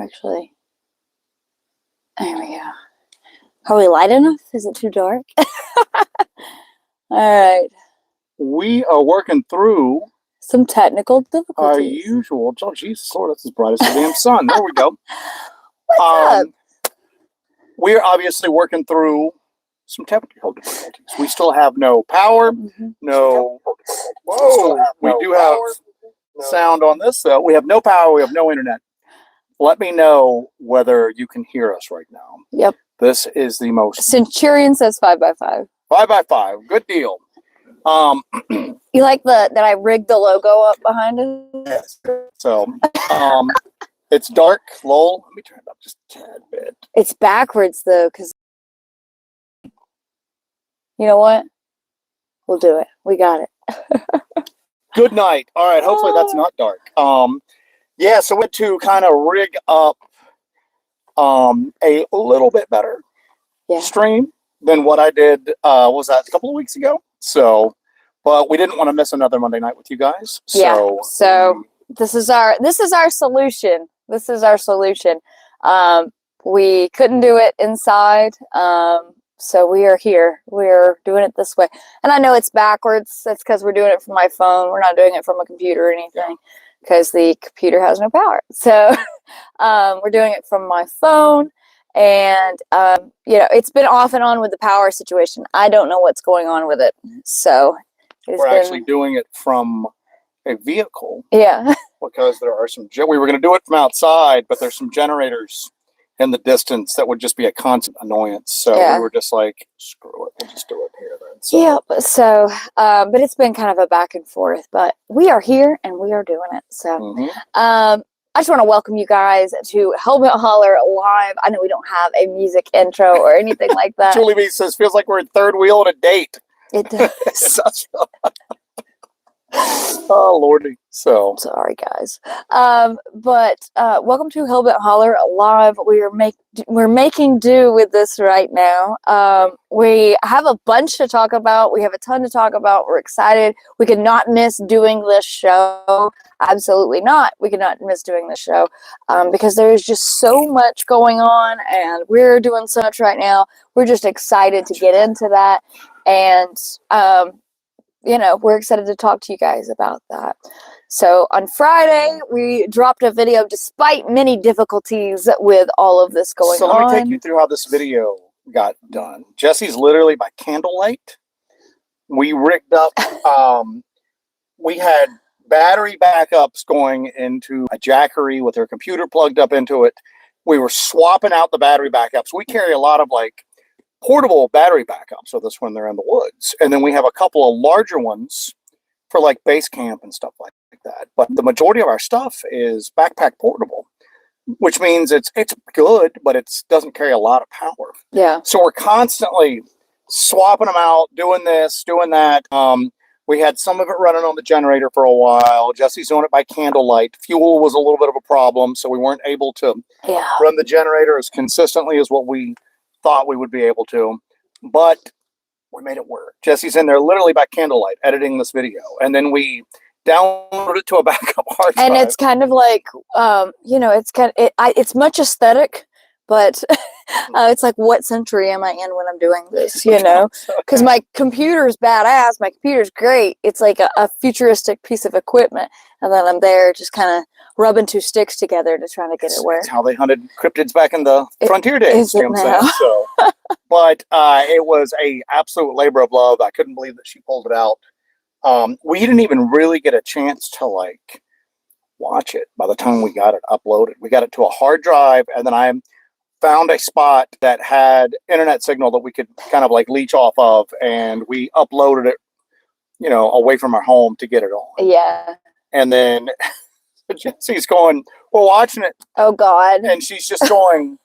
actually. There we go. Are we light enough? Is it too dark? All right. We are working through some technical difficulties. Our usual. Oh, Jesus, Lord, that's as bright as the damn sun. There we go. What's up? We're obviously working through some technical difficulties. We still have no power. No. Whoa. We do have sound on this, though. We have no power. We have no internet. Let me know whether you can hear us right now. Yep. This is the most. Centurion says 5x5. 5x5. Good deal. You like that I rigged the logo up behind it? Yes. So, it's dark. Lol. Let me turn it up just a tad bit. It's backwards though, because you know what? We'll do it. We got it. Good night. All right. Hopefully that's not dark. Yeah. So we had to kind of rig up a little bit better stream than what I did. Was that a couple of weeks ago? So, but we didn't want to miss another Monday night with you guys. So, so this is our solution. This is our solution. We couldn't do it inside. So we are here. We're doing it this way. And I know it's backwards. That's because we're doing it from my phone. We're not doing it from a computer or anything because the computer has no power. So we're doing it from my phone. And, you know, it's been off and on with the power situation. I don't know what's going on with it. So we're actually doing it from a vehicle. Yeah. Because there are we were going to do it from outside, but there's some generators in the distance that would just be a constant annoyance. So we were just like, screw it. We'll just do it here then. So. Yeah. So, but it's been kind of a back and forth, but we are here and we are doing it. So, I just want to welcome you guys to Helmet Holler Live. I know we don't have a music intro or anything like that. Julie B says, feels like we're in third wheel at a date. It does. Oh, Lordy. So sorry, guys. But welcome to Helmet Holler Live. We're making do with this right now. We have a bunch to talk about. We have a ton to talk about. We're excited. We could not miss doing this show. Absolutely not. We could not miss doing this show because there is just so much going on, and we're doing so much right now. We're just excited to get into that, and you know, we're excited to talk to you guys about that. So on Friday, we dropped a video despite many difficulties with all of this going on. So let me take you through how this video got done. Jesse's literally by candlelight. We rigged up, we had battery backups going into a jackery with her computer plugged up into it. We were swapping out the battery backups. We carry a lot of like portable battery backups with us when they're in the woods. And then we have a couple of larger ones for like base camp and stuff like that. But the majority of our stuff is backpack portable, which means it's good, but it doesn't carry a lot of power. Yeah. So we're constantly swapping them out, doing this, doing that. We had some of it running on the generator for a while. Jesse's doing it by candlelight. Fuel was a little bit of a problem, so we weren't able to run the generator as consistently as what we thought we would be able to, but we made it work. Jesse's in there literally by candlelight editing this video, and then we download it to a backup hard drive. And it's kind of like, you know, it's much aesthetic, but it's like, what century am I in when I'm doing this? You know, because my computer's badass. My computer's great. It's like a futuristic piece of equipment, and then I'm there just kind of rubbing two sticks together to try to get it work. That's how they hunted cryptids back in the frontier days. You know what I'm saying? So, but it was a absolute labor of love. I couldn't believe that she pulled it out. We didn't even really get a chance to like watch it by the time we got it uploaded. We got it to a hard drive, and then I found a spot that had internet signal that we could kind of like leech off of, and we uploaded it, you know, away from our home to get it on. Yeah. And then Jesse's going, we're watching it. Oh God. And she's just going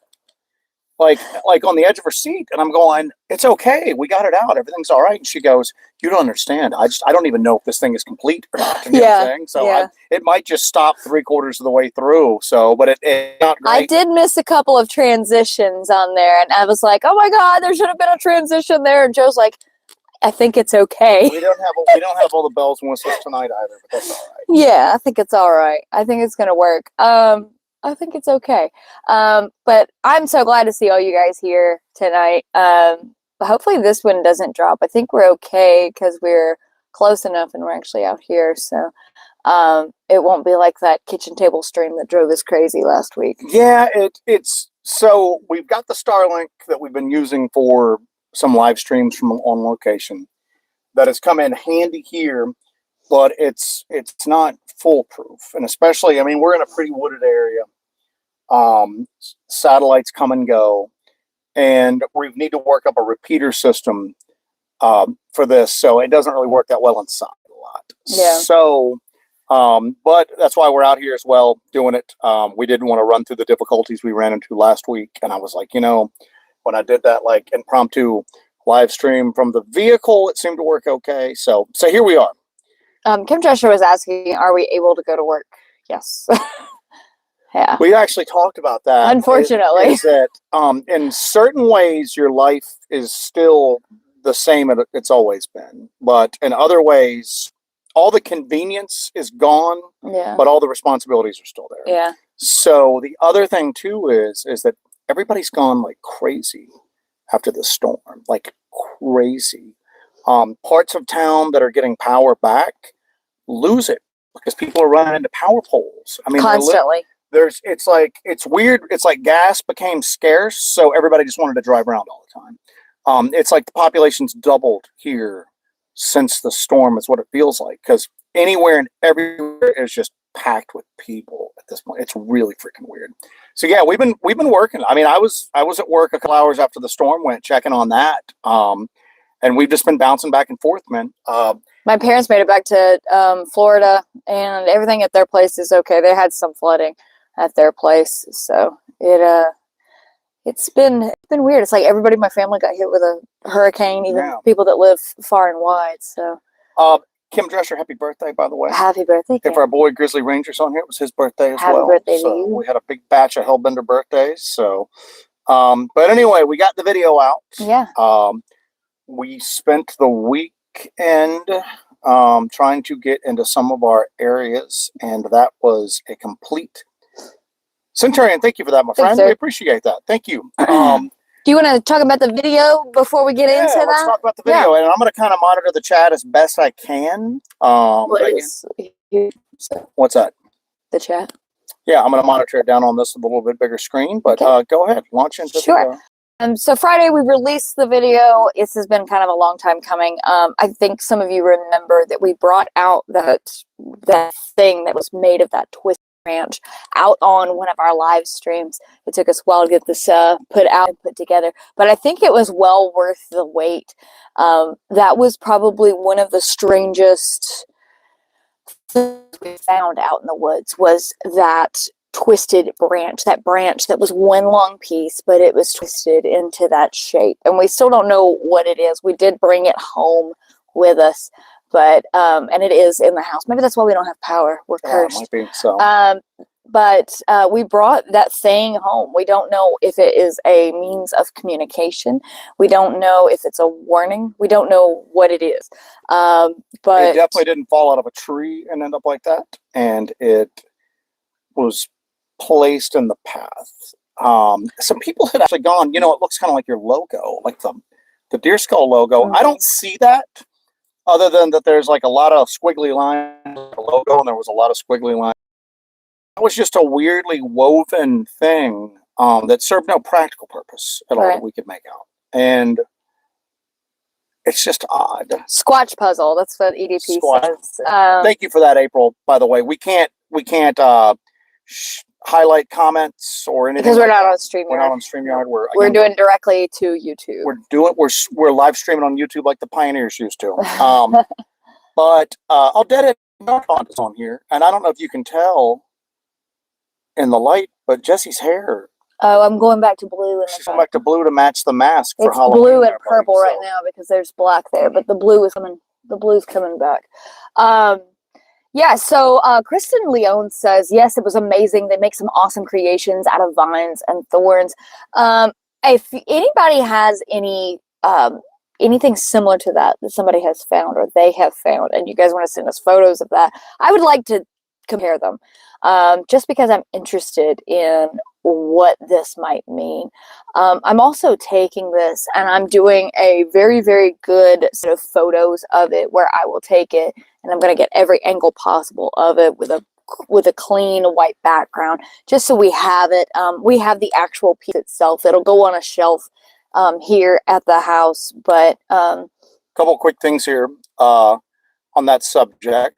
like on the edge of her seat. And I'm going, it's okay. We got it out. Everything's all right. And she goes, you don't understand. I don't even know if this thing is complete or not. You know what I'm saying? So it might just stop 3/4 of the way through. So, but it's not great. I did miss a couple of transitions on there, and I was like, oh my God, there should have been a transition there. And Joe's like, I think it's okay. We don't have all the bells and whistles tonight either, but that's all right. Yeah, I think it's all right. I think it's gonna work. I think it's okay. But I'm so glad to see all you guys here tonight. Hopefully this one doesn't drop. I think we're okay because we're close enough and we're actually out here. So it won't be like that kitchen table stream that drove us crazy last week. Yeah, it's so we've got the Starlink that we've been using for some live streams from on location that has come in handy here, but it's not foolproof. And especially, I mean, we're in a pretty wooded area. Satellites come and go, and we need to work up a repeater system for this, so it doesn't really work that well inside a lot. Yeah. So, but that's why we're out here as well doing it. We didn't want to run through the difficulties we ran into last week, and I was like, when I did that like impromptu live stream from the vehicle, it seemed to work okay. So here we are. Kim Drescher was asking, are we able to go to work? Yes. Yeah. We actually talked about that. Unfortunately. Is that in certain ways your life is still the same it's always been, but in other ways all the convenience is gone, but all the responsibilities are still there. Yeah. So the other thing too is that everybody's gone like crazy after the storm, like crazy. Parts of town that are getting power back lose it because people are running into power poles. I mean, constantly. It's weird. It's like gas became scarce, so everybody just wanted to drive around all the time. It's like the population's doubled here since the storm is what it feels like, because anywhere and everywhere is just packed with people at this point. It's really freaking weird. So yeah, we've been working. I mean, I was at work a couple hours after the storm went, checking on that. And we've just been bouncing back and forth, man. My parents made it back to Florida, and everything at their place is okay. They had some flooding at their place, so it's been weird. It's like everybody in my family got hit with a hurricane, even people that live far and wide. So, Kim Drescher, happy birthday, by the way. Happy birthday, Kim. If our boy Grizzly Ranger's on here, it was his birthday as well. Happy birthday to you. We had a big batch of Hellbender birthdays. So, but anyway, we got the video out. Yeah. We spent the weekend trying to get into some of our areas, and that was a complete Centurion. Thank you for that, my friend. Sir. We appreciate that. Thank you. Do you want to talk about the video before we get into that? Let's talk about the video, and I'm going to kind of monitor the chat as best I can. What's that? The chat. Yeah, I'm going to monitor it down on this a little bit bigger screen, but go ahead, launch into the So Friday we released the video. This has been kind of a long time coming. I think some of you remember that we brought out that thing that was made of that twist branch out on one of our live streams. It took us a while to get this put out and put together, but I think it was well worth the wait. That was probably one of the strangest things we found out in the woods, was that twisted branch, that branch that was one long piece, but it was twisted into that shape, and we still don't know what it is. We did bring it home with us, but and it is in the house. Maybe that's why we don't have power. We're cursed. Might be, so. But we brought that thing home. We don't know if it is a means of communication. We don't know if it's a warning. We don't know what it is. But it definitely didn't fall out of a tree and end up like that, and it was placed in the path. Some people had actually gone, it looks kind of like your logo, like the deer skull logo. Mm-hmm. I don't see that, other than that there's like a lot of squiggly lines in the logo, and there was a lot of squiggly lines. It was just a weirdly woven thing that served no practical purpose at all that we could make out. And it's just odd. Squatch puzzle. That's what EDP says. Thank you for that, April. By the way, we can't highlight comments or anything because we're not on StreamYard. We're not on StreamYard. We're doing directly to YouTube. We're live streaming on YouTube like the pioneers used to. But Aldetta is on here, and I don't know if you can tell in the light, but Jesse's hair. Oh, I'm going back to blue. She's going back to blue to match the mask for It's Halloween. Blue and purple right now because there's black there, but the blue is coming. The blue's coming back. Yeah, so Kristen Leone says, yes, it was amazing. They make some awesome creations out of vines and thorns. If anybody has anything similar to that somebody has found or they have found, and you guys want to send us photos of that, I would like to compare them, just because I'm interested in what this might mean. I'm also taking this and I'm doing a very, very good set of photos of it where I will take it and I'm going to get every angle possible of it with a clean white background, just so we have it. We have the actual piece itself. It'll go on a shelf here at the house. But couple quick things here on that subject.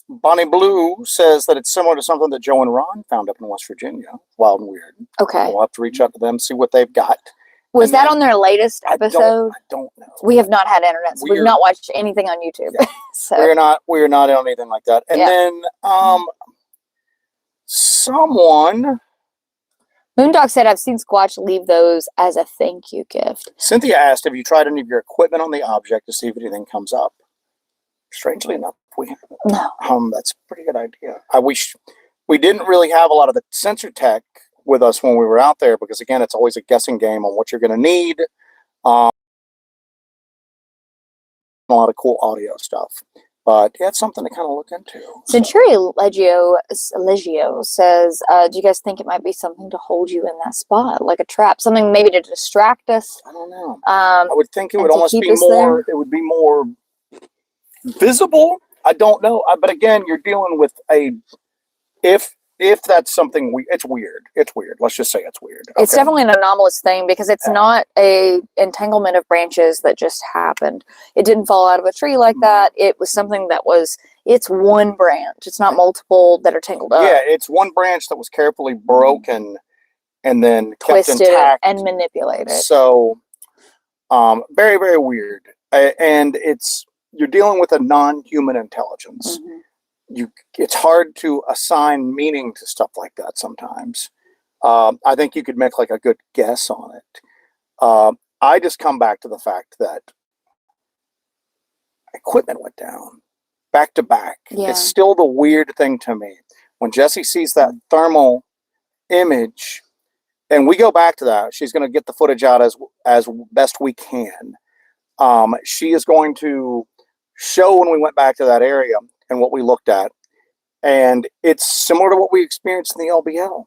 Bonnie Blue says that it's similar to something that Joe and Ron found up in West Virginia. Wild and weird. Okay. We'll have to reach out to them, see what they've got. Was that on their latest episode? I don't know. We have not had internet, so we've not watched anything on YouTube. Yeah. So we're not on anything like that. And then someone, Moondog said, I've seen Squatch leave those as a thank you gift. Cynthia asked, have you tried any of your equipment on the object to see if anything comes up? Strangely enough, we no. That's a pretty good idea. I wish we didn't really have a lot of the sensor tech with us when we were out there, because again, it's always a guessing game on what you're going to need. A lot of cool audio stuff, but yeah, it's something to kind of look into. Century Legio says, do you guys think it might be something to hold you in that spot, like a trap, something maybe to distract us? I don't know. I would think it would almost be more. It would be more visible. I don't know, but again, you're dealing with if that's something it's weird. It's weird. Let's just say it's weird. Okay. It's definitely an anomalous thing because it's not a entanglement of branches that just happened. It didn't fall out of a tree like that. It was something that it's one branch. It's not multiple that are tangled up. Yeah, it's one branch that was carefully broken and then twisted kept intact and manipulated. So, very, very weird. And you're dealing with a non-human intelligence. It's hard to assign meaning to stuff like that sometimes. I think you could make like a good guess on it. I just come back to the fact that equipment went down back to back. Yeah. It's still the weird thing to me. When Jessie sees that thermal image, and we go back to that, she's going to get the footage out as best we can. She is going to show when we went back to that area and what we looked at. And it's similar to what we experienced in the LBL.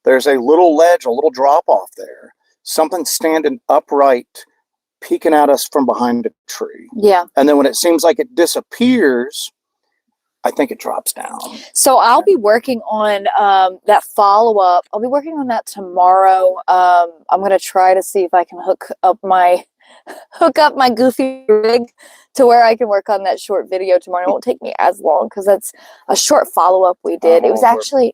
There's a little ledge, a little drop off there. Something standing upright, peeking at us from behind a tree. Yeah. And then when it seems like it disappears, I think it drops down. So I'll be working on that follow-up. I'll be working on that tomorrow. I'm going to try to see if I can hook up my goofy rig to where I can work on that short video tomorrow. It won't take me as long because that's a short follow-up we did. It was actually...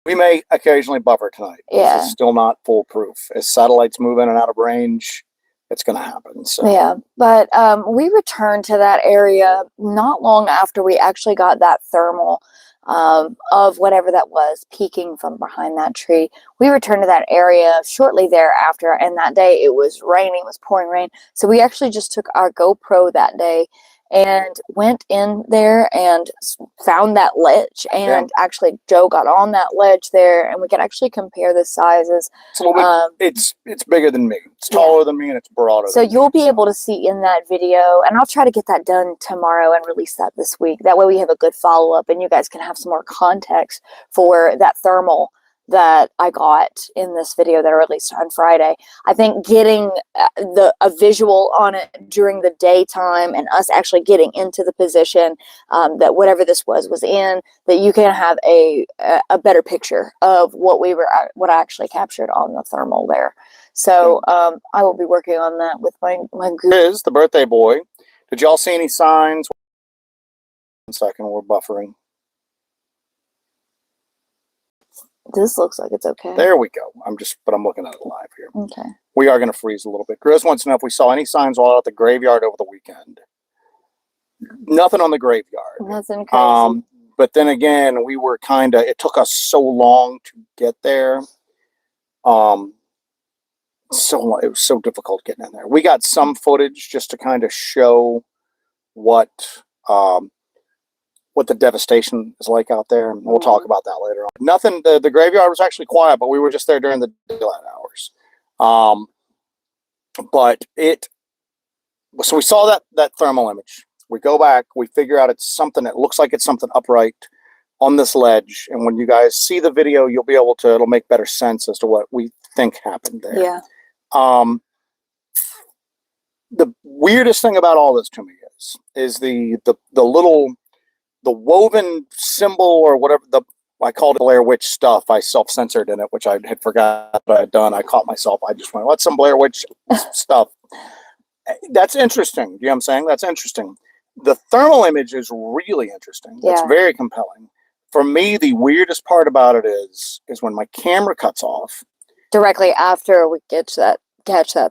We may occasionally buffer tonight. Yeah. This is still not foolproof. As satellites move in and out of range, it's going to happen. So. Yeah, but we returned to that area not long after we actually got that thermal of whatever that was peeking from behind that tree. We returned to that area shortly thereafter, and that day it was raining, it was pouring rain. So we actually just took our GoPro that day and went in there and found that ledge. And actually, Joe got on that ledge there, and we could actually compare the sizes. It's a little bit, it's bigger than me. It's taller than me, and it's broader. So you'll be able to see in that video, and I'll try to get that done tomorrow and release that this week. That way we have a good follow-up, and you guys can have some more context for that thermal that I got in this video that I released on Friday. I think getting a visual on it during the daytime and us actually getting into the position that whatever this was in, that you can have a better picture of what I actually captured on the thermal there. So I will be working on that with my group. Is the birthday boy. Did y'all see any signs? 1 second, we're buffering. This looks like it's okay. There we go. But I'm looking at it live here. Okay. We are going to freeze a little bit. Grizz wants to know if we saw any signs while at the graveyard over the weekend. Nothing on the graveyard. Nothing crazy. But then again, it took us so long to get there. It was so difficult getting in there. We got some footage just to kind of show what the devastation is like out there. And we'll talk about that later on. Nothing, the graveyard was actually quiet, but we were just there during the daylight hours. So we saw that thermal image. We go back, we figure out it looks like it's something upright on this ledge. And when you guys see the video, you'll be able to, it'll make better sense as to what we think happened there. Yeah. The weirdest thing about all this to me is the little, the woven symbol or whatever, I called it Blair Witch stuff. I self-censored in it, which I had forgot I had done. I caught myself. I just went, what's some Blair Witch stuff? That's interesting. You know what I'm saying? That's interesting. The thermal image is really interesting. Yeah. It's very compelling. For me, the weirdest part about it is when my camera cuts off. Directly after we catch that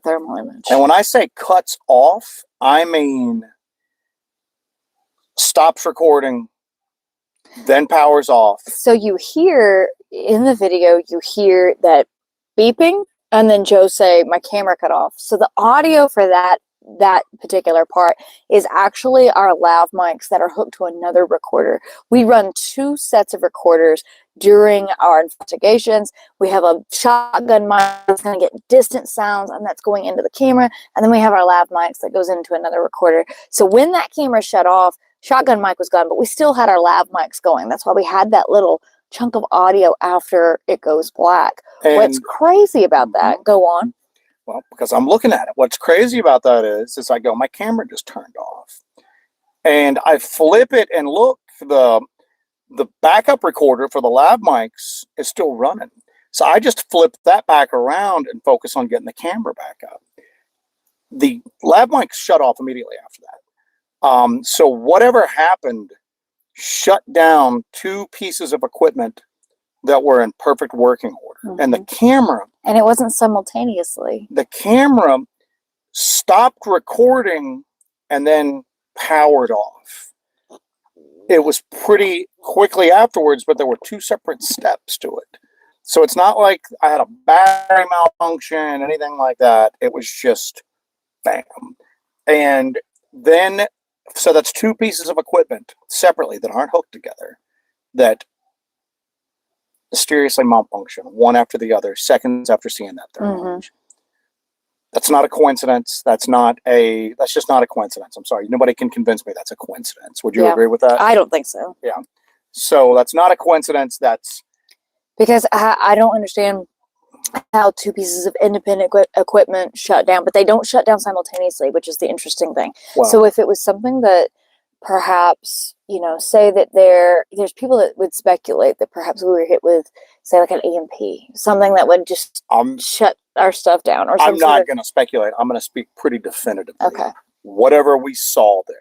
thermal image. And when I say cuts off, I mean stops recording, then powers off. So you hear in the video, you hear that beeping, and then Joe say, my camera cut off. So the audio for that particular part is actually our lav mics that are hooked to another recorder. We run 2 sets of recorders during our investigations. We have a shotgun mic that's going to get distant sounds, and that's going into the camera. And then we have our lav mics that goes into another recorder. So when that camera shut off, shotgun mic was gone, but we still had our lav mics going. That's why we had that little chunk of audio after it goes black. And what's crazy about that? Go on. Well, because I'm looking at it. What's crazy about that is I go, my camera just turned off. And I flip it and look, the backup recorder for the lav mics is still running. So I just flip that back around and focus on getting the camera back up. The lav mics shut off immediately after that. So whatever happened shut down 2 pieces of equipment that were in perfect working order. Mm-hmm. And the camera... And it wasn't simultaneously. The camera stopped recording and then powered off. It was pretty quickly afterwards, but there were 2 separate steps to it. So it's not like I had a battery malfunction, anything like that. It was just bam. And then, so that's 2 pieces of equipment separately that aren't hooked together that mysteriously malfunction, one after the other, seconds after seeing that thermal image. That's not a coincidence. That's just not a coincidence. I'm sorry. Nobody can convince me that's a coincidence. Would you agree with that? I don't think so. Yeah. So that's not a coincidence. That's because I don't understand how 2 pieces of independent equipment shut down, but they don't shut down simultaneously, which is the interesting thing. Wow. So if it was something that perhaps, say that there's people that would speculate that perhaps we were hit with, say, like an EMP, something that would just shut our stuff down. Or I'm not going to speculate. I'm going to speak pretty definitively. Okay. Whatever we saw there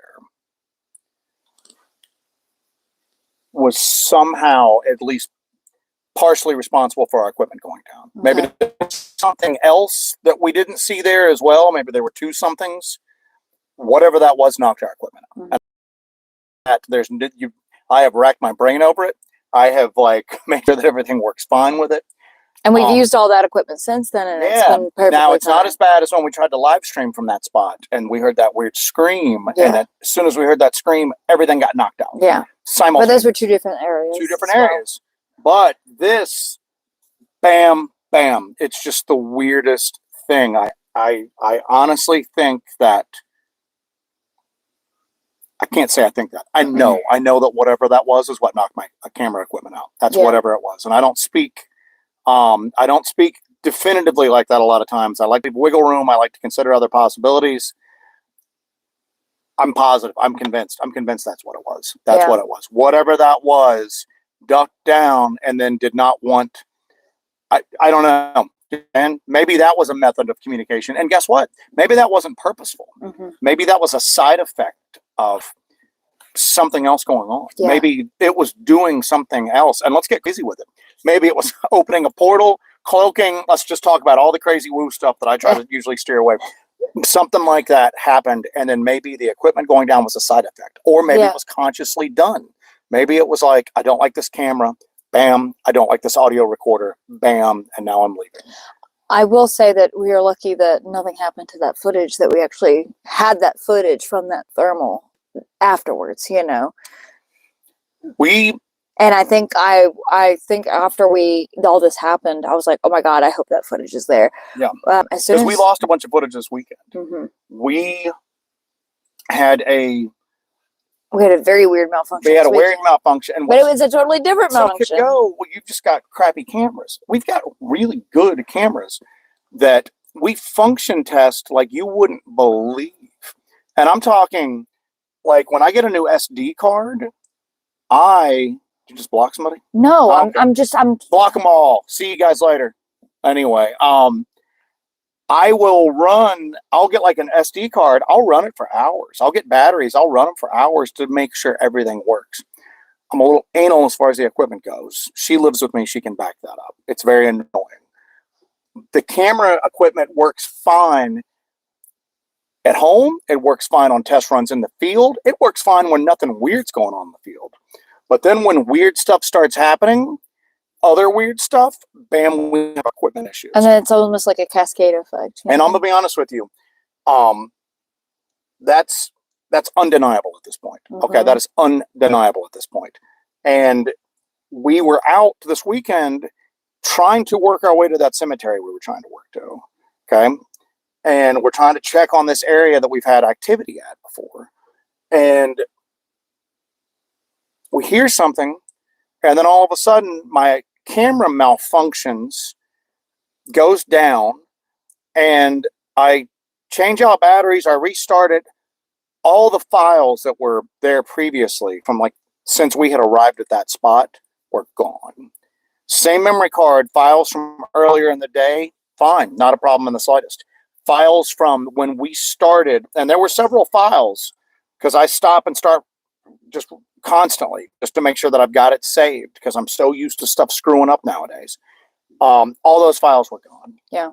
was somehow at least partially responsible for our equipment going down. Okay. Maybe there's something else that we didn't see there as well. Maybe there were 2 somethings. Whatever that was knocked our equipment out. Mm-hmm. I have racked my brain over it. I have made sure that everything works fine with it. And we've used all that equipment since then, and it's been perfectly Now it's fine. not as bad as when we tried to live stream from that spot, and we heard that weird scream, and as soon as we heard that scream, everything got knocked out. Yeah, but those were 2 different areas. 2 different areas. But this, bam, bam, it's just the weirdest thing. I honestly think that. I can't say I think that. I know that whatever that was is what knocked my camera equipment out. That's whatever it was. And I don't speak definitively like that a lot of times. I like to wiggle room. I like to consider other possibilities. I'm positive. I'm convinced that's what it was. That's what it was. Whatever that was, ducked down and then did not want, I don't know. And maybe that was a method of communication. And guess what? Maybe that wasn't purposeful. Mm-hmm. Maybe that was a side effect of something else going on. Yeah. Maybe it was doing something else. And let's get crazy with it. Maybe it was opening a portal, cloaking. Let's just talk about all the crazy woo stuff that I try to usually steer away. Something like that happened. And then maybe the equipment going down was a side effect. Or maybe it was consciously done. Maybe it was like, I don't like this camera. Bam, I don't like this audio recorder. Bam, and now I'm leaving. I will say that we are lucky that nothing happened to that footage, that we actually had that footage from that thermal afterwards, And I think after all this happened, I was like, oh my God, I hope that footage is there. Yeah. Because we lost a bunch of footage this weekend. Mm-hmm. We had a We had a very weird malfunction. We had a weird malfunction. And but it was a totally different some malfunction. could go, well, you've just got crappy cameras. We've got really good cameras that we function test like you wouldn't believe. And I'm talking, like, when I get a new SD card, you just block somebody? No, Okay. I'm block them all. See you guys later. Anyway, I'll get like an SD card. I'll run it for hours. I'll get batteries. I'll run them for hours to make sure everything works. I'm a little anal as far as the equipment goes. She lives with me. She can back that up. It's very annoying. The camera equipment works fine at home. It works fine on test runs in the field. It works fine when nothing weird's going on in the field. But then when weird stuff starts happening, other weird stuff, bam, we have equipment issues. And then it's almost like a cascade effect. And I'm gonna be honest with you, that's undeniable at this point. Mm-hmm. Okay, that is undeniable at this point. And we were out this weekend trying to work our way to that cemetery we were trying to work to. Okay, and we're trying to check on this area that we've had activity at before, and we hear something, and then all of a sudden my camera malfunctions, goes down, and I change out batteries, I restart it. All the files that were there previously from since we had arrived at that spot were gone. Same memory card, files from earlier in the day, fine, not a problem in the slightest. Files from when we started, and there were several files, because I stop and start just constantly just to make sure that I've got it saved, because I'm so used to stuff screwing up nowadays. All those files were gone. Yeah.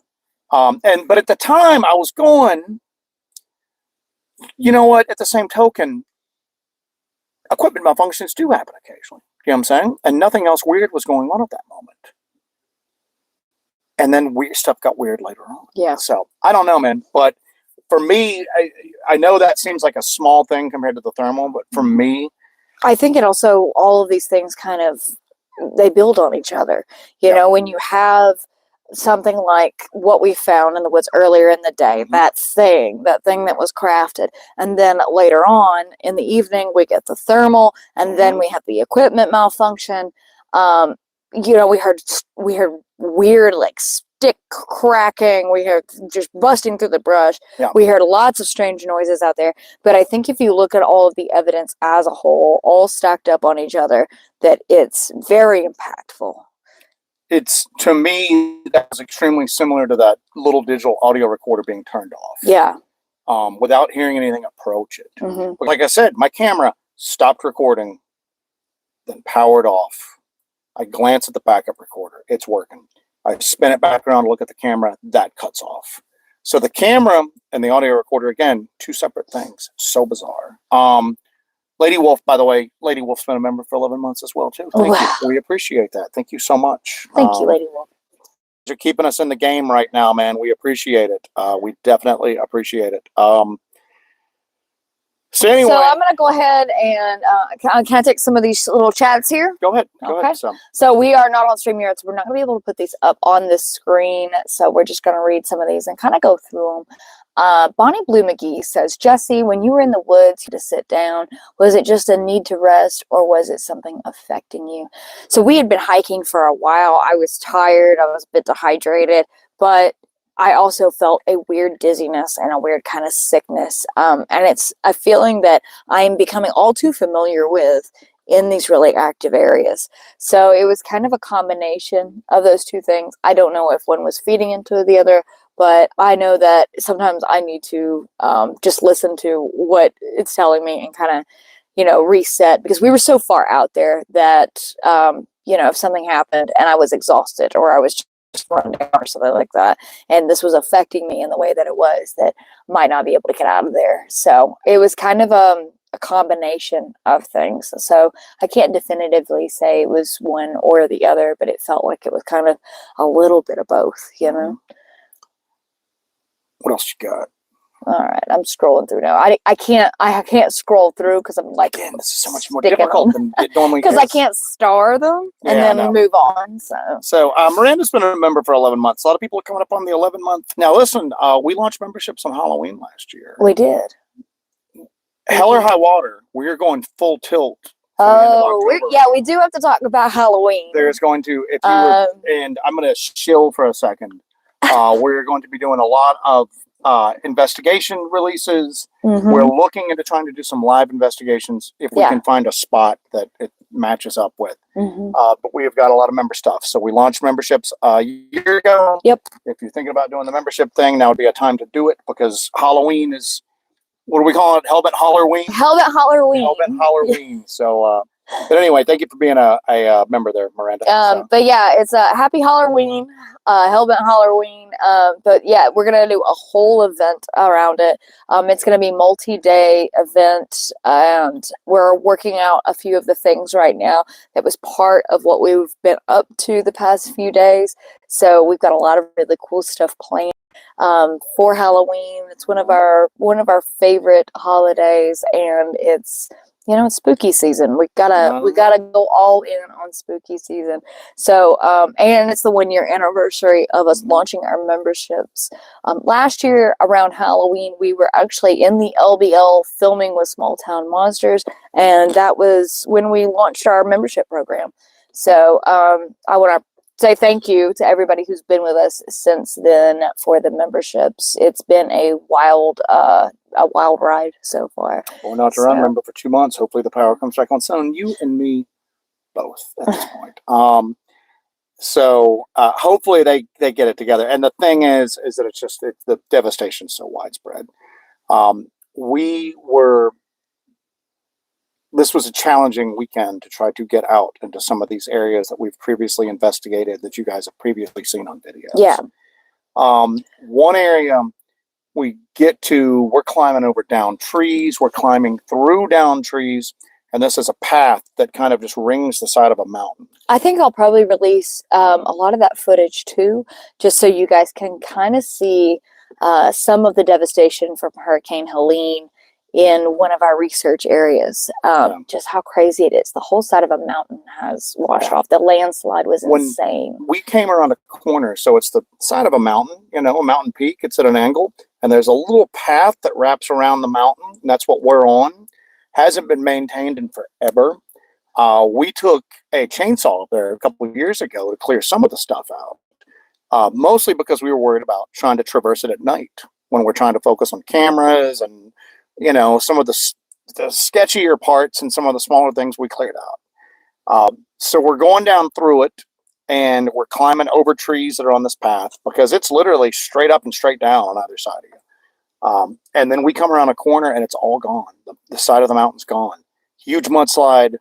But at the time I was going, you know what, at the same token, equipment malfunctions do happen occasionally. You know what I'm saying? And nothing else weird was going on at that moment. And then weird stuff got weird later on. Yeah. So I don't know, man. But for me, I know that seems like a small thing compared to the thermal, but for me, I think it also, all of these things kind of, they build on each other. You know, when you have something like what we found in the woods earlier in the day, that thing that was crafted, and then later on in the evening we get the thermal, and then we have the equipment malfunction. You know, we heard weird stick cracking, we heard just busting through the brush. We heard lots of strange noises out there, but I think if you look at all of the evidence as a whole, all stacked up on each other, that it's very impactful. It's, to me, that's extremely similar to that little digital audio recorder being turned off. Yeah. Without hearing anything approach it. But like I said, my camera stopped recording, then powered off. I glance at the backup recorder. It's working. I spin it back around to look at the camera. That cuts off. So the camera and the audio recorder, again, two separate things. So bizarre. Lady Wolf, by the way, Lady Wolf's been a member for 11 months as well, too. Thank you. We appreciate that. Thank you so much. Thank you, Lady Wolf. You're keeping us in the game right now, man. We appreciate it. We definitely appreciate it. So anyway, I'm going to go ahead and can I take some of these little chats here? Go ahead. Go ahead. So we are not on StreamYard, so we're not going to be able to put these up on this screen. So we're just going to read some of these and kind of go through them. Bonnie Blue McGee says, Jesse, when you were in the woods to sit down, was it just a need to rest, or was it something affecting you? So we had been hiking for a while. I was tired. I was a bit dehydrated, but I also felt a weird dizziness and a weird kind of sickness. And it's a feeling that I'm becoming all too familiar with in these really active areas. So it was kind of a combination of those two things. I don't know if one was feeding into the other, but I know that sometimes I need to just listen to what it's telling me and kind of, you know, reset, because we were so far out there that, you know, if something happened and I was exhausted or I was just run down or something like that, and this was affecting me in the way that it was, that might not be able to get out of there. So it was kind of a combination of things. So I can't definitively say it was one or the other, but it felt like it was kind of a little bit of both, you know. What else you got? All right, I'm scrolling through now. I can't scroll through because I'm like, again, this is so much more difficult than it normally is. Because I can't star them and then move on. So Miranda's been a member for 11 months. A lot of people are coming up on the 11 month. Now listen, we launched memberships on Halloween last year. We did. hell or high water, we're going full tilt. For the end of October. We do have to talk about Halloween. There's going to, if you were, and I'm going to chill for a second. We're going to be doing a lot of investigation releases. We're looking into trying to do some live investigations if we can find a spot that it matches up with. But we have got a lot of member stuff. So we launched memberships a year ago. Yep. If you're thinking about doing the membership thing, now would be a time to do it because Halloween is, what do we call it? Hellbent Halloween? Hellbent Halloween. Hellbent Halloween. So, but anyway, thank you for being a member there, Miranda. But yeah, it's a happy Halloween, Hellbent Halloween. But yeah, we're gonna do a whole event around it. It's gonna be multi-day event, and we're working out a few of the things right now that was part of what we've been up to the past few days. So we've got a lot of really cool stuff planned. For Halloween. It's one of our favorite holidays, and it's it's spooky season. We gotta go all in on spooky season. So and it's the 1-year anniversary of us launching our memberships. Last year around Halloween, we were actually in the LBL filming with Small Town Monsters, and that was when we launched our membership program. So I want to say thank you to everybody who's been with us since then for the memberships. It's been a wild ride so far. Going out to run member for 2 months. Hopefully the power comes back on soon. You and me both at this point. So hopefully they get it together. And the thing is that the devastation's so widespread. This was a challenging weekend to try to get out into some of these areas that we've previously investigated that you guys have previously seen on videos. Yeah. One area we get to, we're climbing over down trees, we're climbing through down trees, and this is a path that kind of just rings the side of a mountain. I think I'll probably release a lot of that footage too, just so you guys can kind of see some of the devastation from Hurricane Helene in one of our research areas. Just how crazy it is. The whole side of a mountain has washed off. The landslide was insane. We came around a corner, so it's the side of a mountain, a mountain peak. It's at an angle, and there's a little path that wraps around the mountain, and that's what we're on. Hasn't been maintained in forever. We took a chainsaw up there a couple of years ago to clear some of the stuff out, mostly because we were worried about trying to traverse it at night when we're trying to focus on cameras and some of the sketchier parts and some of the smaller things we cleared out. So we're going down through it, and we're climbing over trees that are on this path because it's literally straight up and straight down on either side of you. And then we come around a corner and it's all gone. The side of the mountain's gone. Huge mudslide,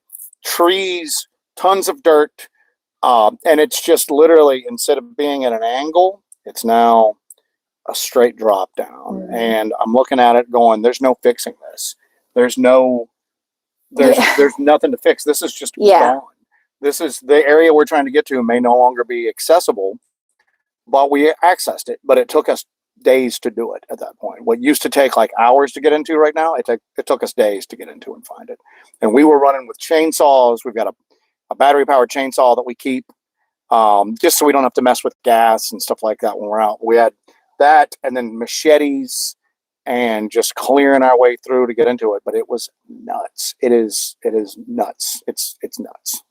trees, tons of dirt. And it's just literally, instead of being at an angle, it's now a straight drop down. And I'm looking at it going, there's no fixing this. There's nothing to fix. This is just gone. This is the area we're trying to get to may no longer be accessible, but we accessed it, but it took us days to do it at that point. What used to take like hours to get into right now, it took us days to get into and find it. And we were running with chainsaws. We've got a battery powered chainsaw that we keep just so we don't have to mess with gas and stuff like that when we're out. We had that, and then machetes, and just clearing our way through to get into it. But it was nuts. It is nuts. It's nuts.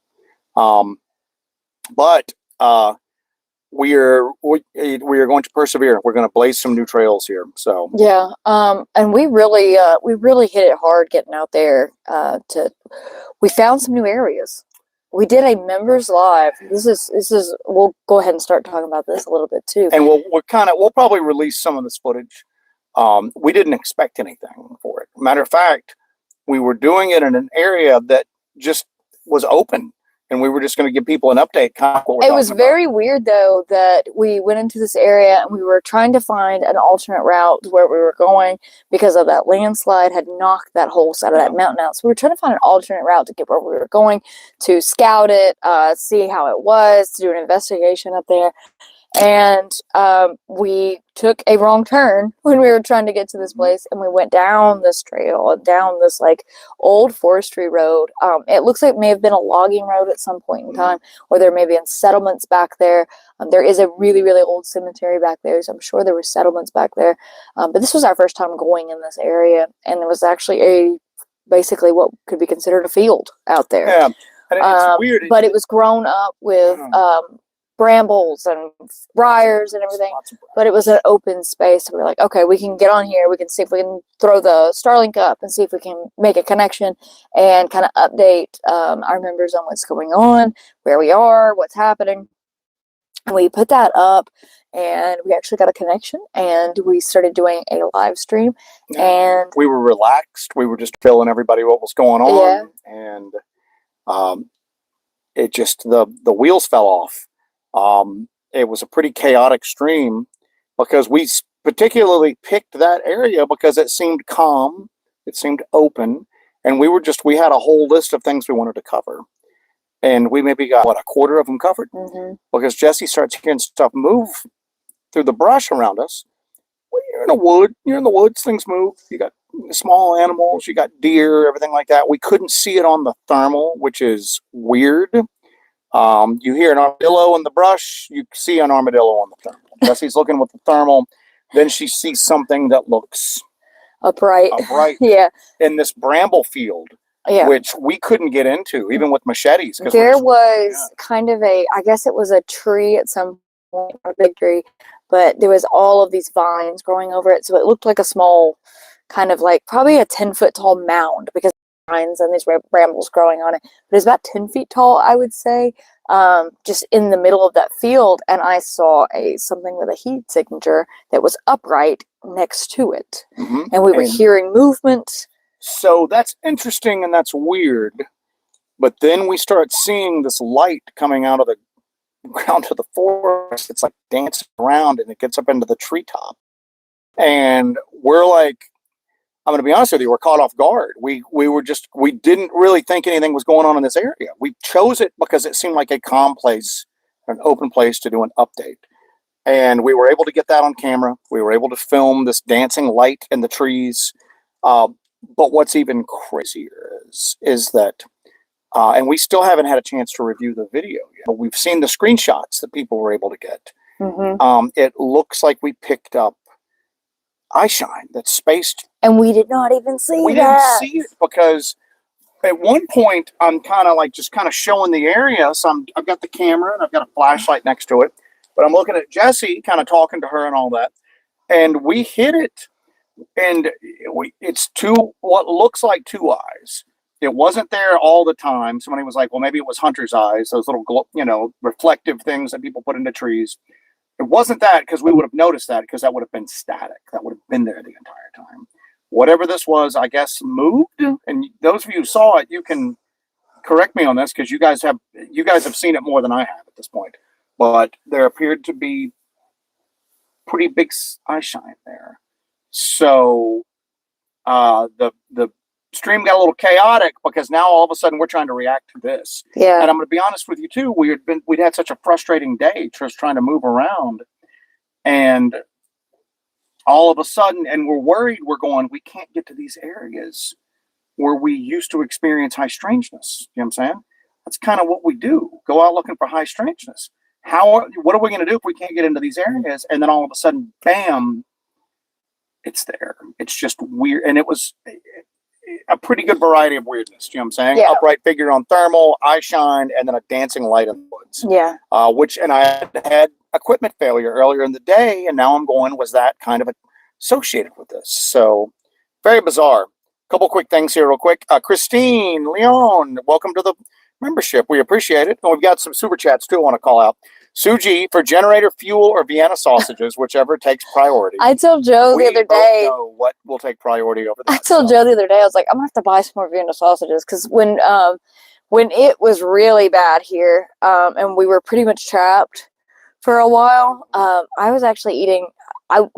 But we are going to persevere. We're going to blaze some new trails here. So yeah, and we really hit it hard getting out there. We found some new areas. We did a members live. This is. We'll go ahead and start talking about this a little bit too. And we'll probably release some of this footage. We didn't expect anything for it. Matter of fact, we were doing it in an area that just was open, and we were just going to give people an update. It was very weird though that we went into this area and we were trying to find an alternate route to where we were going because of that landslide had knocked that whole side of that mountain out. So we were trying to find an alternate route to get where we were going, to scout it, see how it was, to do an investigation up there. And we took a wrong turn when we were trying to get to this place, and we went down this trail, down this like old forestry road. It looks like it may have been a logging road at some point in time, or there may have been settlements back there. There is a really, really old cemetery back there, so I'm sure there were settlements back there. But this was our first time going in this area, and there was actually a basically what could be considered a field out there. Yeah, and it's weird. But it was grown up with brambles and briars and everything. But it was an open space. So we were like, okay, we can get on here. We can see if we can throw the Starlink up and see if we can make a connection and kind of update our members on what's going on, where we are, what's happening. And we put that up, and we actually got a connection, and we started doing a live stream. And we were relaxed. We were just telling everybody what was going on, and it just the wheels fell off. It was a pretty chaotic stream because we particularly picked that area because it seemed calm, it seemed open, and we had a whole list of things we wanted to cover. And we maybe got, a quarter of them covered? Because Jesse starts hearing stuff move through the brush around us. Well, you're in the woods, things move. You got small animals, you got deer, everything like that. We couldn't see it on the thermal, which is weird. You hear an armadillo in the brush, you see an armadillo on the thermal. Jesse's looking with the thermal, then she sees something that looks upright in this bramble field. Which we couldn't get into, even with machetes. There was kind of I guess it was a tree at some point, a big tree, but there was all of these vines growing over it. So it looked like a small, kind of like probably a 10-foot tall mound because vines and these brambles growing on it. But it's about 10 feet tall, I would say, just in the middle of that field. And I saw something with a heat signature that was upright next to it. And we were hearing movement. So that's interesting and that's weird. But then we start seeing this light coming out of the ground of the forest. It's like dancing around and it gets up into the treetop. And we're like, I'm going to be honest with you, we're caught off guard. We didn't really think anything was going on in this area. We chose it because it seemed like a calm place, an open place to do an update. And we were able to get that on camera. We were able to film this dancing light in the trees. But what's even crazier is that, and we still haven't had a chance to review the video yet, but we've seen the screenshots that people were able to get. It looks like we picked up eye shine that's spaced. And we did not even see We didn't see it because at one point I'm kind of showing the area. So I've got the camera and I've got a flashlight next to it, but I'm looking at Jessie, kind of talking to her and all that. And we hit it. And it's what looks like two eyes. It wasn't there all the time. Somebody was like, well, maybe it was hunter's eyes, those little, reflective things that people put into trees. It wasn't that because we would have noticed that because that would have been static. That would have been there the entire time. Whatever this was, I guess, moved. And those of you who saw it, you can correct me on this because you guys have seen it more than I have at this point. But there appeared to be pretty big eye shine there. So the stream got a little chaotic because now all of a sudden we're trying to react to this. Yeah. And I'm going to be honest with you too. We'd had such a frustrating day just trying to move around, and all of a sudden, and we're worried. We can't get to these areas where we used to experience high strangeness. You know what I'm saying? That's kind of what we do. Go out looking for high strangeness. What are we going to do if we can't get into these areas? And then all of a sudden, bam, it's there. It's just weird. And it was a pretty good variety of weirdness. You know what I'm saying? Yeah. Upright figure on thermal, eye shine, and then a dancing light in the woods. Yeah. And I had equipment failure earlier in the day. And now I'm going, was that kind of associated with this? So very bizarre. Couple quick things here real quick. Christine, Leon, welcome to the membership. We appreciate it. And we've got some super chats too I want to call out. Suji for generator fuel or Vienna sausages, whichever takes priority. I told Joe the other day. Know what will take priority over that. I told Joe the other day, I was like, I'm gonna have to buy some more Vienna sausages because when it was really bad here, and we were pretty much trapped for a while, I was actually eating. I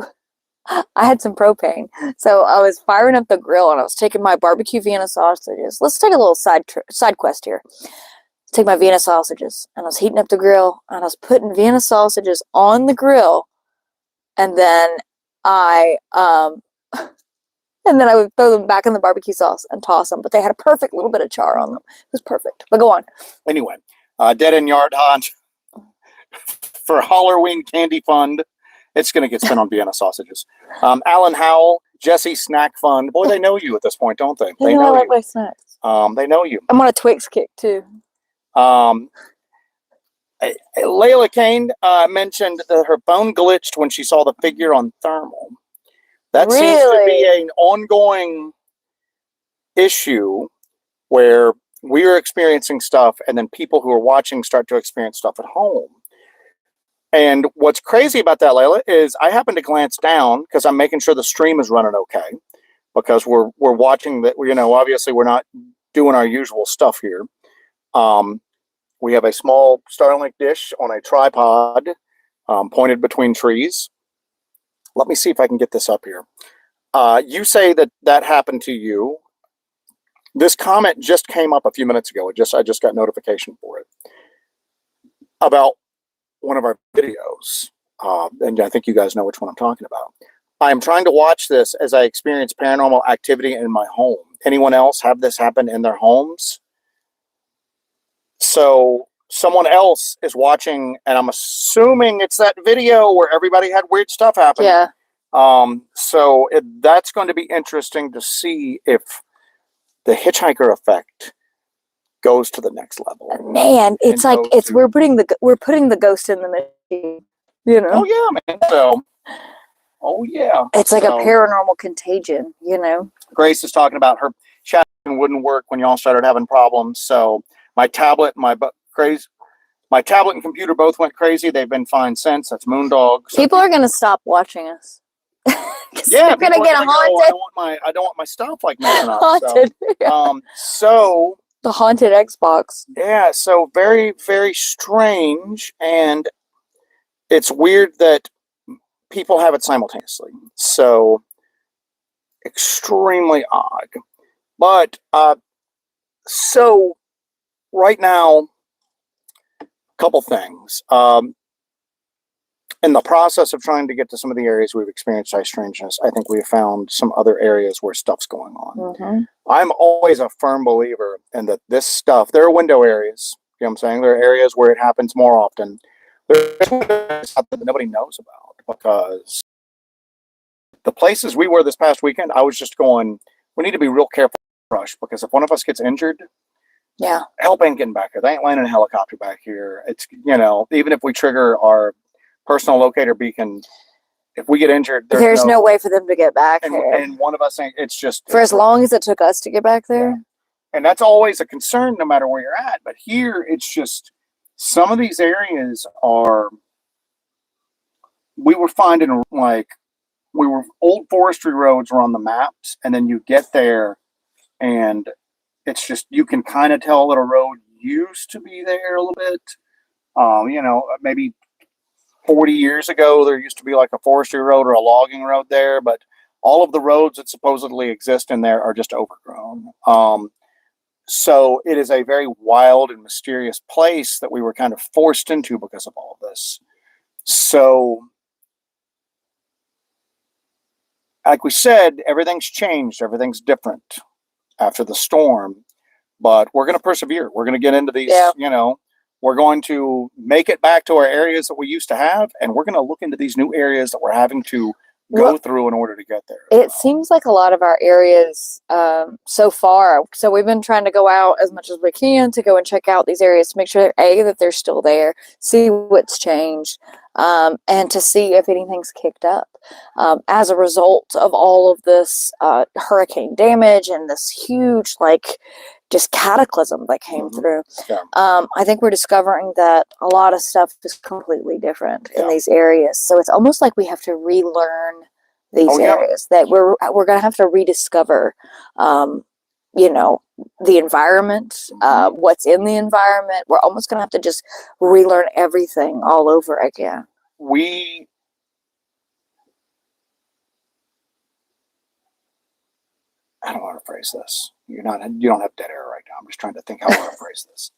had some propane, so I was firing up the grill and I was taking my barbecue Vienna sausages. Let's take a little side quest here. Take my Vienna sausages, and I was heating up the grill, and I was putting Vienna sausages on the grill, and then I would throw them back in the barbecue sauce and toss them, but they had a perfect little bit of char on them. It was perfect. But go on. Anyway, Dead End Yard Hunt for Halloween Candy Fund. It's going to get spent on Vienna sausages. Alan Howell, Jesse Snack Fund. Boy, they know you at this point, don't they? They know I like my snacks. They know you. I'm on a Twix kick too. Layla Kane mentioned that her phone glitched when she saw the figure on thermal. That seems to be an ongoing issue where we are experiencing stuff and then people who are watching start to experience stuff at home. And what's crazy about that, Layla, is I happen to glance down because I'm making sure the stream is running okay, because we're watching that. Obviously we're not doing our usual stuff here. We have a small Starlink dish on a tripod pointed between trees. Let me see if I can get this up here. You say that happened to you. This comment just came up a few minutes ago. I just got notification for it about one of our videos. And I think you guys know which one I'm talking about. I'm trying to watch this as I experience paranormal activity in my home. Anyone else have this happen in their homes? So someone else is watching, and I'm assuming it's that video where everybody had weird stuff happen. Yeah. So that's going to be interesting to see if the hitchhiker effect goes to the next level. Man, it's like we're putting the ghost in the machine. Oh yeah, man. So, oh yeah. It's like a paranormal contagion. Grace is talking about her chat wouldn't work when y'all started having problems. So my tablet, my tablet and computer both went crazy. They've been fine since. That's Moondog. So people are gonna stop watching us. Yeah, they're gonna get haunted. I don't want my stuff like messing up. Haunted. So the haunted Xbox. Yeah, so very, very strange, and it's weird that people have it simultaneously. So extremely odd. But so right now, a couple things. In the process of trying to get to some of the areas we've experienced high strangeness, I think we have found some other areas where stuff's going on. Mm-hmm. I'm always a firm believer in that this stuff, there are window areas. You know what I'm saying? There are areas where it happens more often. There's stuff that nobody knows about, because the places we were this past weekend, I was just going, we need to be real careful, rush, because if one of us gets injured, yeah, help ain't getting back here. They ain't landing a helicopter back here. It's, even if we trigger our personal locator beacon, if we get injured, there's no way for them to get back there. And one of us ain't, it's just for as long as it took us to get back there. Yeah. And that's always a concern no matter where you're at. But here it's just some of these areas we were finding old forestry roads were on the maps, and then you get there and it's just, you can kind of tell that a road used to be there a little bit. Maybe 40 years ago, there used to be like a forestry road or a logging road there, but all of the roads that supposedly exist in there are just overgrown. So it is a very wild and mysterious place that we were kind of forced into because of all of this. So, like we said, everything's changed. Everything's different after the storm, but we're going to persevere. We're going to get into these, we're going to make it back to our areas that we used to have, and we're going to look into these new areas that we're having to go through in order to get there. It seems like a lot of our areas so far. So we've been trying to go out as much as we can to go and check out these areas to make sure that they're still there, see what's changed, and to see if anything's kicked up as a result of all of this hurricane damage and this huge just cataclysm that came through. Yeah. I think we're discovering that a lot of stuff is completely different in these areas. So it's almost like we have to relearn these areas, that we're going to have to rediscover, the environment, what's in the environment. We're almost going to have to just relearn everything all over again. I don't want to phrase this. You don't have dead air right now. I'm just trying to think how I want to phrase this.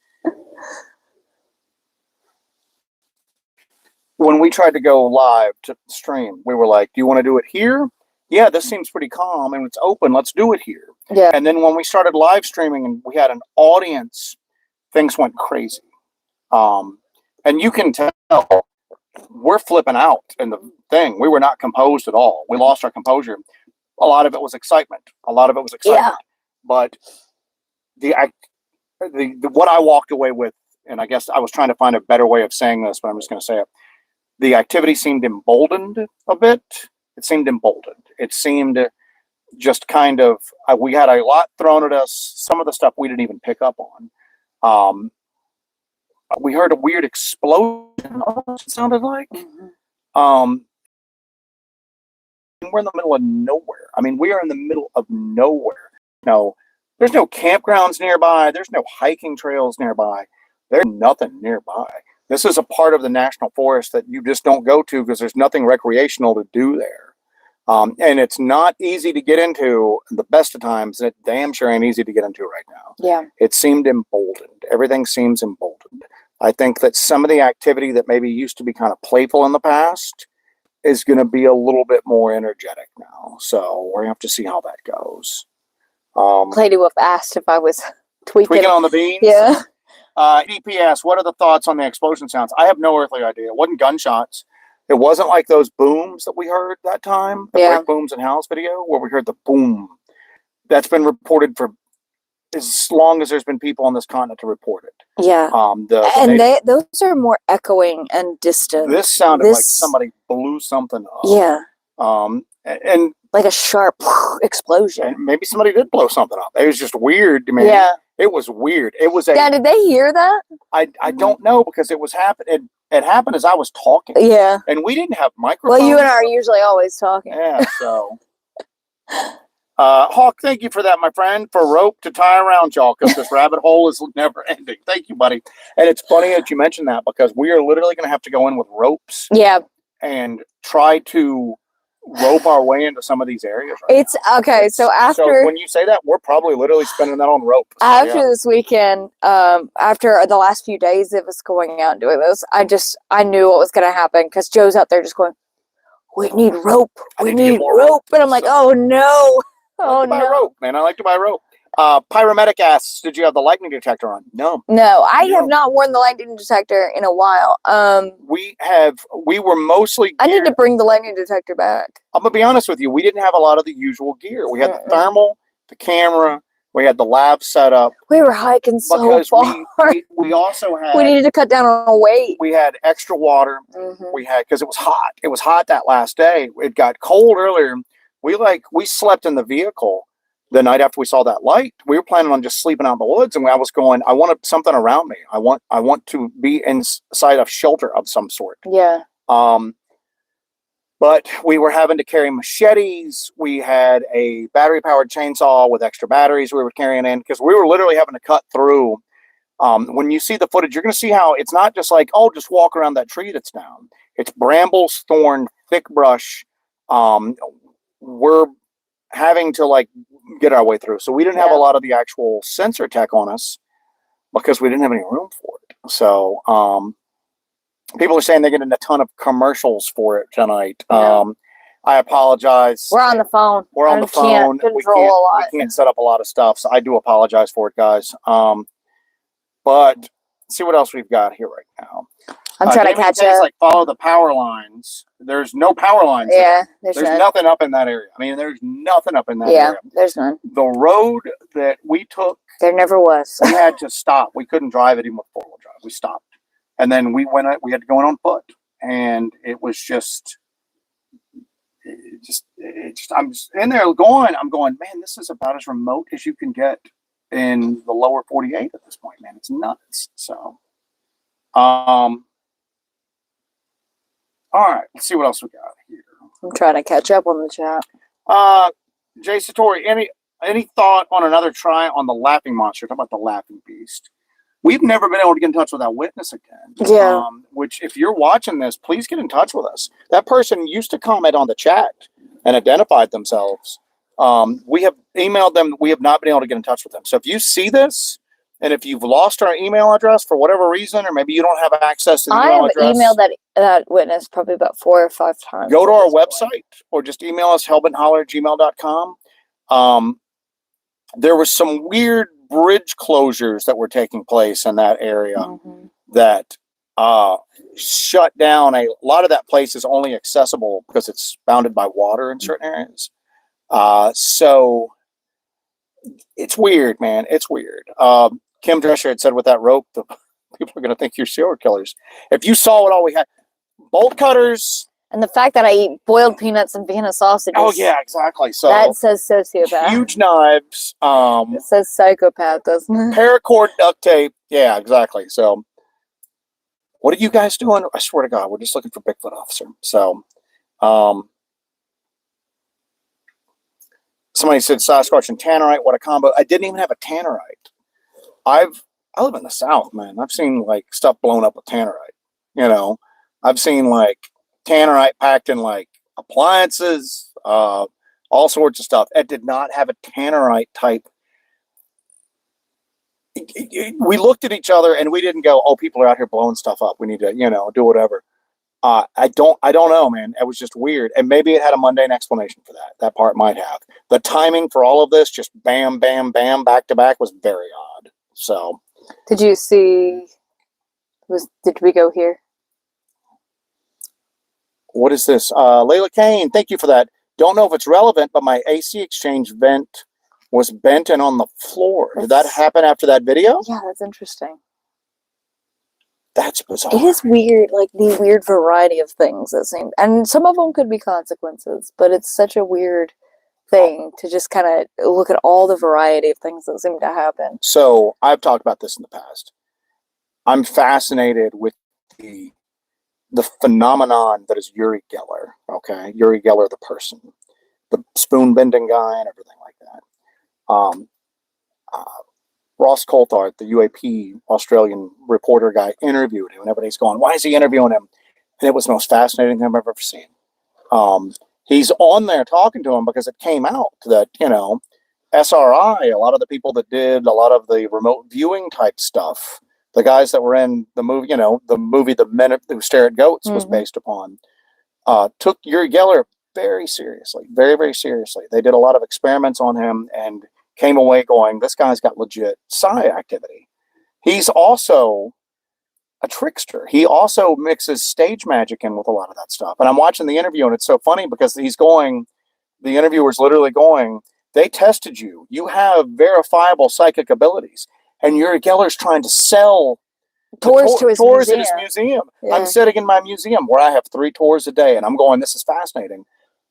When we tried to go live to stream, we were like, do you want to do it here? Yeah, this seems pretty calm and it's open. Let's do it here. Yeah. And then when we started live streaming and we had an audience, things went crazy. And you can tell we're flipping out in the thing. We were not composed at all. We lost our composure. a lot of it was excitement. Yeah. But what I walked away with, and I guess I was trying to find a better way of saying this, but I'm just going to say it. The activity seemed emboldened a bit. It seemed emboldened. It seemed just kind of, we had a lot thrown at us. Some of the stuff we didn't even pick up on. We heard a weird explosion, almost it sounded like. We're in the middle of nowhere. I mean, we are in the middle of nowhere. No, there's no campgrounds nearby. There's no hiking trails nearby. There's nothing nearby. This is a part of the national forest that you just don't go to because there's nothing recreational to do there. And it's not easy to get into the best of times. It damn sure ain't easy to get into right now. Yeah. It seemed emboldened. Everything seems emboldened. I think that some of the activity that maybe used to be kind of playful in the past is going to be a little bit more energetic now. So we're going to have to see how that goes. Lady Wolf asked if I was tweaking on the beans? Yeah. EPS, what are the thoughts on the explosion sounds? I have no earthly idea. It wasn't gunshots. It wasn't like those booms that we heard that time, the Break Booms and Howls video, where we heard the boom. That's been reported for as long as there's been people on this continent to report it. Yeah. Those are more echoing and distant. This sounded like somebody blew something up. Yeah. And like a sharp explosion. And maybe somebody did blow something up. It was just weird to me. Yeah. It was weird. It was Yeah, did they hear that? I don't know because it was happening. It happened as I was talking. Yeah. And we didn't have microphones. Well, you and I are usually always talking. Yeah, so. Hawk, thank you for that, my friend, for rope to tie around y'all because this rabbit hole is never ending. Thank you, buddy. And it's funny that you mentioned that because we are literally going to have to go in with ropes. Yeah. And try to rope our way into some of these areas. It's okay. So when you say that, we're probably literally spending that on rope. So, after this weekend, after the last few days of us going out and doing this, I knew what was going to happen because Joe's out there just going, "We need rope. We need rope," and I'm like, "Oh no." Oh, no. Rope, man. I like to buy rope. Pyromedic asks, did you have the lightning detector on? No. No, I have not worn the lightning detector in a while. We were mostly geared. I need to bring the lightning detector back. I'm going to be honest with you. We didn't have a lot of the usual gear. We had the thermal, the camera, we had the lab set up. We were hiking so far. We also had... We needed to cut down on weight. We had extra water. Mm-hmm. We had... Because it was hot. It was hot that last day. It got cold earlier. We slept in the vehicle the night after we saw that light. We were planning on just sleeping out in the woods, and I was going, I wanted something around me. I want to be inside of shelter of some sort. Yeah. But we were having to carry machetes. We had a battery-powered chainsaw with extra batteries we were carrying in because we were literally having to cut through. When you see the footage, you're going to see how it's not just like, oh, just walk around that tree that's down. It's brambles, thorn, thick brush. We're having to get our way through. So we didn't have a lot of the actual sensor tech on us because we didn't have any room for it. So people are saying they're getting a ton of commercials for it tonight. I apologize. We're on the phone. We're on the phone. We can't set up a lot of stuff. So I do apologize for it, guys. But let's see what else we've got here right now. I'm trying to catch up. Follow the power lines. There's no power lines. Yeah, there's nothing up in that area. I mean, there's nothing up in that area. Yeah, there's none. The road that we took, there never was. We had to stop. We couldn't drive it even with four-wheel drive. We stopped, and then we had to go in on foot, and it was just. I'm just in there going. I'm going, man. This is about as remote as you can get in the lower 48 at this point, man. It's nuts. So, all right, let's see what else we got here. I'm trying to catch up on the chat. Jay Satori, any thought on another try on the laughing monster? Talk about the laughing beast. We've never been able to get in touch with that witness again. Yeah. Which, if you're watching this, please get in touch with us. That person used to comment on the chat and identified themselves. We have emailed them. We have not been able to get in touch with them. So if you see this, and if you've lost our email address for whatever reason, or maybe you don't have access to the email address. I have emailed that witness probably about 4 or 5 times. Go to our website or just email us, hellbentholler@gmail.com. There was some weird bridge closures that were taking place in that area that shut down. A lot of that place is only accessible because it's bounded by water in certain areas. So it's weird, man. It's weird. Kim Drescher had said with that rope, the people are going to think you're serial killers. If you saw what all we had, bolt cutters. And the fact that I eat boiled peanuts and Vienna sausages. Oh, yeah, exactly. So that says sociopath. Huge knives. It says psychopath, doesn't it? Paracord duct tape. Yeah, exactly. So what are you guys doing? I swear to God, we're just looking for Bigfoot officer. So somebody said Sasquatch and Tannerite. What a combo. I didn't even have a Tannerite. I live in the South, man. I've seen like stuff blown up with Tannerite. You know, I've seen like Tannerite packed in like appliances, all sorts of stuff. It did not have a Tannerite type. We looked at each other and we didn't go, oh, people are out here blowing stuff up. We need to, do whatever. I don't know, man. It was just weird. And maybe it had a mundane explanation for that. That part might have. The timing for all of this, just bam, bam, bam, back to back, was very odd. So. Did you see, did we go here? What is this? Layla Kane, thank you for that. Don't know if it's relevant, but my AC exchange vent was bent and on the floor. Did that happen after that video? Yeah, that's interesting. That's bizarre. It is weird, like the weird variety of things that seem, and some of them could be consequences, but it's such a weird thing to just kind of look at all the variety of things that seem to happen. So I've talked about this in the past. I'm fascinated with the phenomenon that is Uri Geller. Okay, Uri Geller, the person, the spoon bending guy, and everything like that. Ross Coulthard, the UAP Australian reporter guy, interviewed him, and everybody's going, why is he interviewing him? And it was the most fascinating thing I've ever seen. He's on there talking to him because it came out that, SRI, a lot of the people that did a lot of the remote viewing type stuff, the guys that were in the movie, the movie The Men Who Stare at Goats was based upon, took Uri Geller very seriously, very, very seriously. They did a lot of experiments on him and came away going, this guy's got legit psi activity. He's also a trickster. He also mixes stage magic in with a lot of that stuff. And I'm watching the interview, and it's so funny because the interviewer's literally going, they tested you. You have verifiable psychic abilities. And Uri Geller's trying to sell tours to his tours museum. In his museum. Yeah. I'm sitting in my museum where I have 3 tours a day, and I'm going, this is fascinating.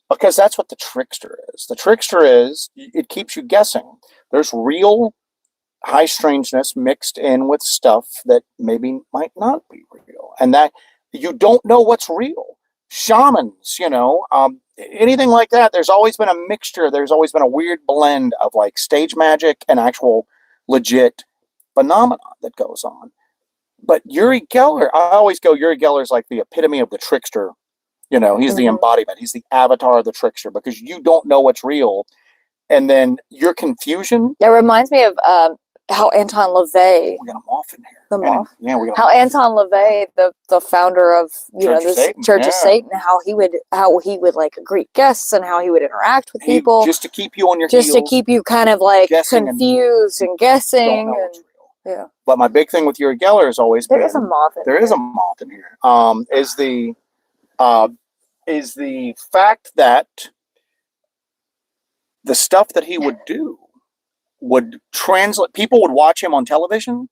Because that's what the trickster is. The trickster is, it keeps you guessing. There's real high strangeness mixed in with stuff that maybe might not be real. And that you don't know what's real. Shamans, anything like that. There's always been a mixture. There's always been a weird blend of like stage magic and actual legit phenomenon that goes on. But Uri Geller, I always go, Uri Geller's like the epitome of the trickster. He's the embodiment. He's the avatar of the trickster because you don't know what's real. And then your confusion. That reminds me of how Anton LaVey. We got a moth in here. The moth? Yeah, we got how Anton LaVey, the founder of Church of Satan, how he would like greet guests and how he would interact with people. Just to keep you on your heels. Just to keep you kind of like confused and guessing. Don't know what's real. Yeah. But my big thing with Uri Geller has always been. There is a moth in here. There is a moth in here. Is the fact that the stuff that he would do would translate. People would watch him on television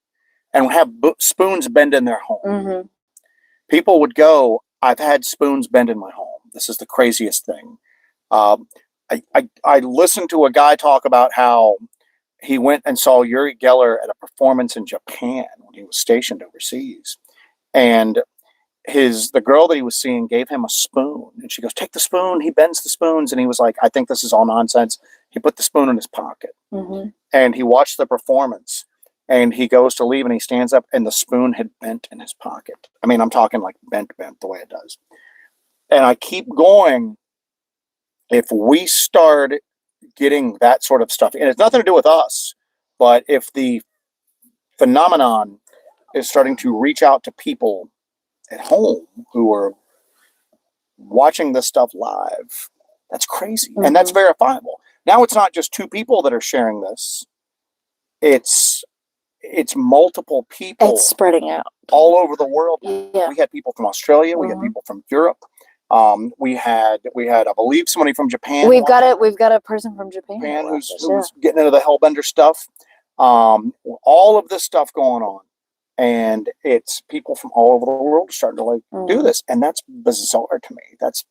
and have spoons bend in their home. People would go, I've had spoons bend in my home. This is the craziest thing. I listened to a guy talk about how he went and saw Uri Geller at a performance in Japan when he was stationed overseas. And the girl that he was seeing gave him a spoon, and she goes, take the spoon. He bends the spoons. And he was like, I think this is all nonsense. He put the spoon in his pocket and he watched the performance, and he goes to leave and he stands up and the spoon had bent in his pocket. I mean, I'm talking like bent the way it does. And I keep going. If we start getting that sort of stuff, and it's nothing to do with us, but if the phenomenon is starting to reach out to people at home who are watching this stuff live, that's crazy. And that's verifiable. Now it's not just 2 people that are sharing this. It's multiple people. It's spreading out all over the world. Yeah. We had people from Australia. We had people from Europe. We had, I believe, somebody from Japan. We've got a person from Japan who's getting into the Hellbender stuff. All of this stuff going on, and it's people from all over the world starting to like do this, and that's bizarre to me. That's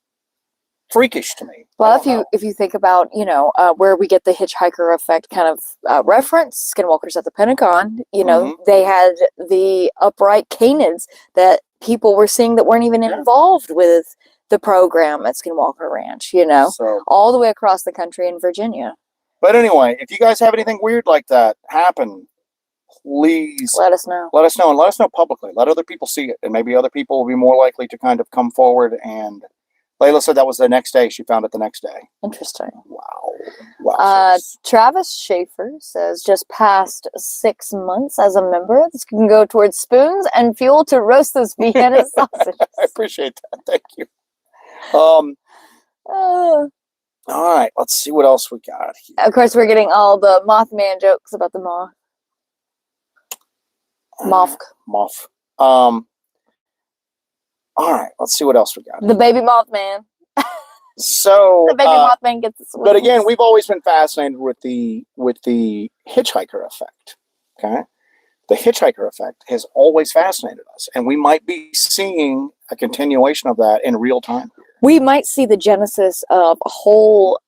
freakish to me. Well, if you think about, you know, where we get the hitchhiker effect kind of reference, Skinwalkers at the Pentagon, you know, they had the upright canids that people were seeing that weren't even involved with the program at Skinwalker Ranch, you know, So, all the way across the country in Virginia. But anyway, if you guys have anything weird like that happen, please let us know. Let us know, and let us know publicly. Let other people see it, and maybe other people will be more likely to kind of come forward. And Layla said that was the next day. She found it the next day. Interesting. Wow. Travis Schaefer says, just past 6 months as a member. This can go towards spoons and fuel to roast those Vienna sausages. I appreciate that. Thank you. All right. Let's see what else we got here. Of course, we're getting all the Mothman jokes about the moth. Moth. All right. Let's see what else we got. The baby Mothman. So the baby Mothman gets the but again, we've always been fascinated with the hitchhiker effect. Okay. The hitchhiker effect has always fascinated us, and we might be seeing a continuation of that in real time. We might see the genesis of a whole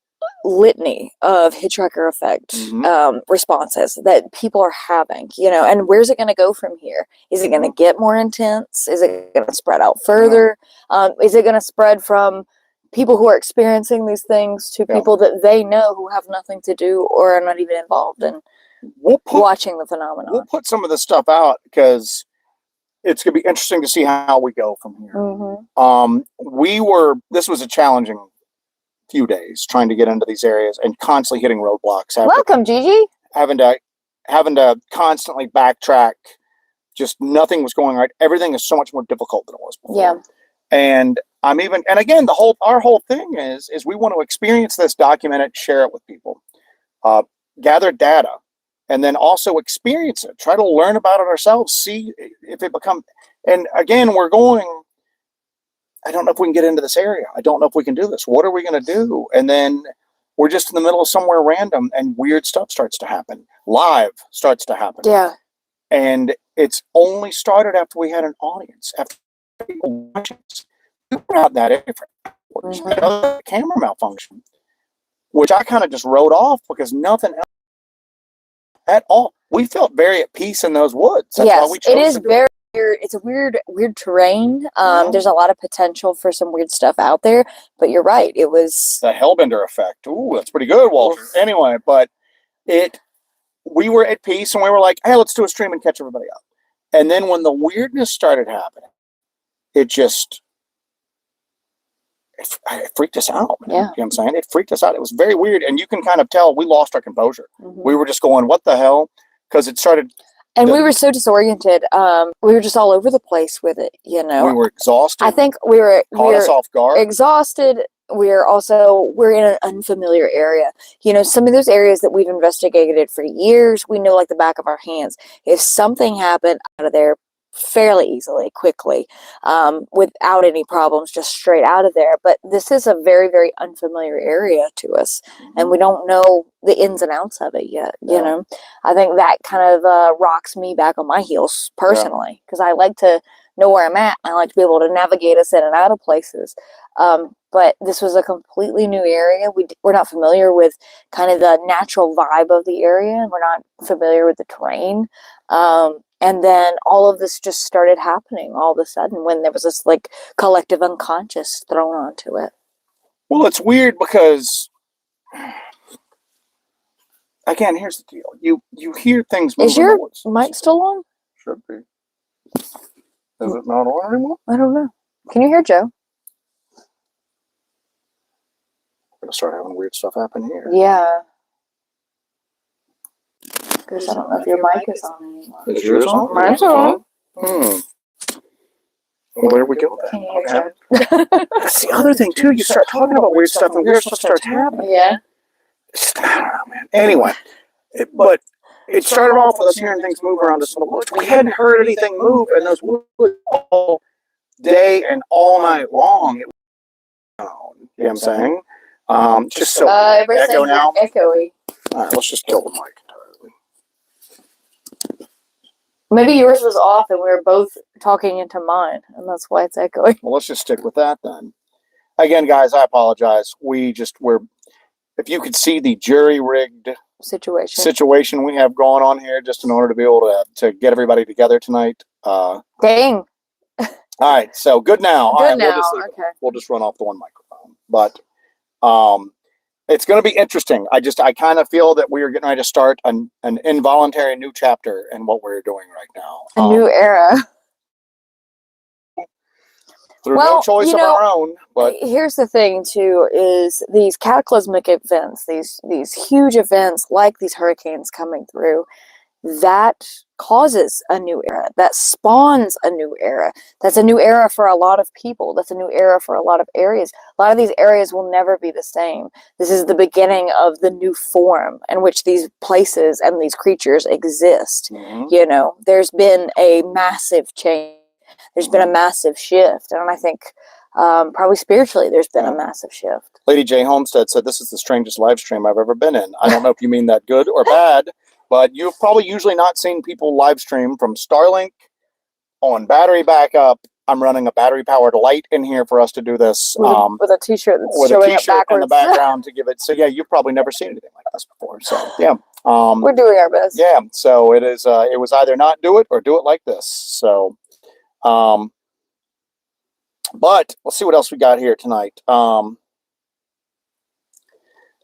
litany of hitchhiker effect responses that people are having, you know, and where's it going to go from here? Is it going to get more intense? Is it going to spread out further? Is it going to spread from people who are experiencing these things to people that they know who have nothing to do or are not even involved in watching the phenomenon? We'll put some of this stuff out because it's going to be interesting to see how we go from here. This was a challenging few days trying to get into these areas and constantly hitting roadblocks. Welcome, Gigi. Having to constantly backtrack. Just nothing was going right. Everything is so much more difficult than it was before. Yeah. And again, our whole thing is we want to experience this, document it, share it with people, gather data, and then also experience it. Try to learn about it ourselves. See if it becomes. And again, we're going. I don't know if we can get into this area. I don't know if we can do this. What are we going to do? And then we're just in the middle of somewhere random, and weird stuff starts to happen. Live starts to happen. Yeah. And it's only started after we had an audience, after people watching us. We were out in that area for hours. Camera malfunction, which I kind of just wrote off because nothing else at all. We felt very at peace in those woods. That's why we chose it is very weird. It's a weird terrain. There's a lot of potential for some weird stuff out there, but you're right. It was the Hellbender effect. Ooh, that's pretty good, Walter. Anyway, but we were at peace, and we were like, hey, let's do a stream and catch everybody up. And then when the weirdness started happening, it freaked us out. Man. Yeah. You know what I'm saying? It freaked us out. It was very weird. And you can kind of tell we lost our composure. We were just going, what the hell? Because it started. And we were so disoriented. We were just all over the place with it, you know. We were exhausted. I think we were us off guard. Exhausted. We're in an unfamiliar area. You know, some of those areas that we've investigated for years, we know like the back of our hands. If something happened out of there fairly easily, quickly, without any problems, just straight out of there. But this is a very, very unfamiliar area to us, and we don't know the ins and outs of it yet. You know, I think that kind of rocks me back on my heels personally, because I like to know where I'm at. I like to be able to navigate us in and out of places. But this was a completely new area. We're not familiar with kind of the natural vibe of the area, and we're not familiar with the terrain. And then all of this just started happening all of a sudden when there was this like collective unconscious thrown onto it. Well, it's weird because, again, here's the deal. You hear things moving. Is your mic still on? Should be. Is it not on anymore? I don't know. Can you hear Joe? We're going to start having weird stuff happen here. Yeah. Because I don't know if your mic is on anymore. Is yours on? Mine's on. Well, there we go. Can you hear Joe? That's the other thing, too. You start talking about weird stuff, and weird stuff starts happening. Yeah. I don't know, man. Anyway, but it started off with us hearing things move around us in the woods. We hadn't heard anything move in those woods all day and all night long. It You know what I'm saying? Just so everybody's echo saying now. echoey. All right, let's just kill the mic entirely. Maybe yours was off and we were both talking into mine, and that's why it's echoing. Well, let's just stick with that then. Again, guys, I apologize. We're if you could see the jury-rigged situation we have going on here, just in order to be able to get everybody together tonight. Dang. All right, so good now. Good all right, now. We'll just run off the one microphone. But it's going to be interesting. I kind of feel that we are getting ready to start an involuntary new chapter in what we're doing right now. A new era. Through no choice of our own. But here's the thing too, is these cataclysmic events, these huge events like these hurricanes coming through, that causes a new era, that spawns a new era. That's a new era for a lot of people. That's a new era for a lot of areas. A lot of these areas will never be the same. This is the beginning of the new form in which these places and these creatures exist. You know, there's been a massive change. There's been a massive shift. And I think probably spiritually there's been a massive shift. Lady J. Homestead said, "This is the strangest live stream I've ever been in." I don't know if you mean that good or bad, but you've probably usually not seen people live stream from Starlink on battery backup. I'm running a battery powered light in here for us to do this. With a t-shirt that's showing up backwards in the background to give it. So yeah, you've probably never seen anything like this before. So yeah. We're doing our best. Yeah. So it is, it was either not do it or do it like this. So but let's see what else we got here tonight.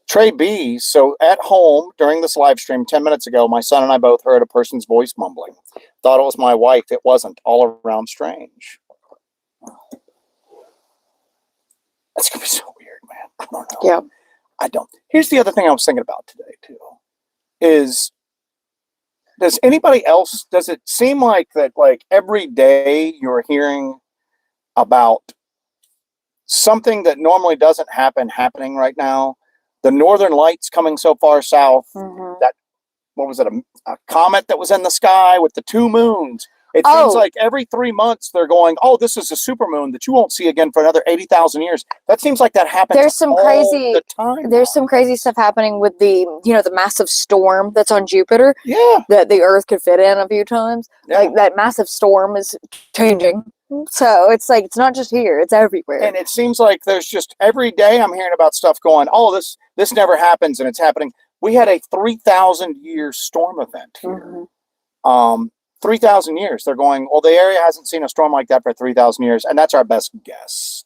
Trey B. So at home during this live stream 10 minutes ago, my son and I both heard a person's voice mumbling. Thought it was my wife. It wasn't. All around strange. That's going to be so weird, man. I don't know. Yeah. I don't. Here's the other thing I was thinking about today, too, is does anybody else, does it seem like that, like every day you're hearing about something that normally doesn't happening right now? The northern lights coming so far south, that, what was it, a comet that was in the sky with the two moons. It seems like every 3 months they're going, oh, this is a supermoon that you won't see again for another 80,000 years. That seems like that happens all the time. There's some crazy stuff happening with the, the massive storm that's on Jupiter. Yeah. That the Earth could fit in a few times. Yeah. Like that massive storm is changing. So it's like, it's not just here, it's everywhere. And it seems like there's just every day I'm hearing about stuff going, oh, this never happens, and it's happening. We had a 3,000 year storm event here. 3,000 years. They're going, well, the area hasn't seen a storm like that for 3,000 years, and that's our best guess.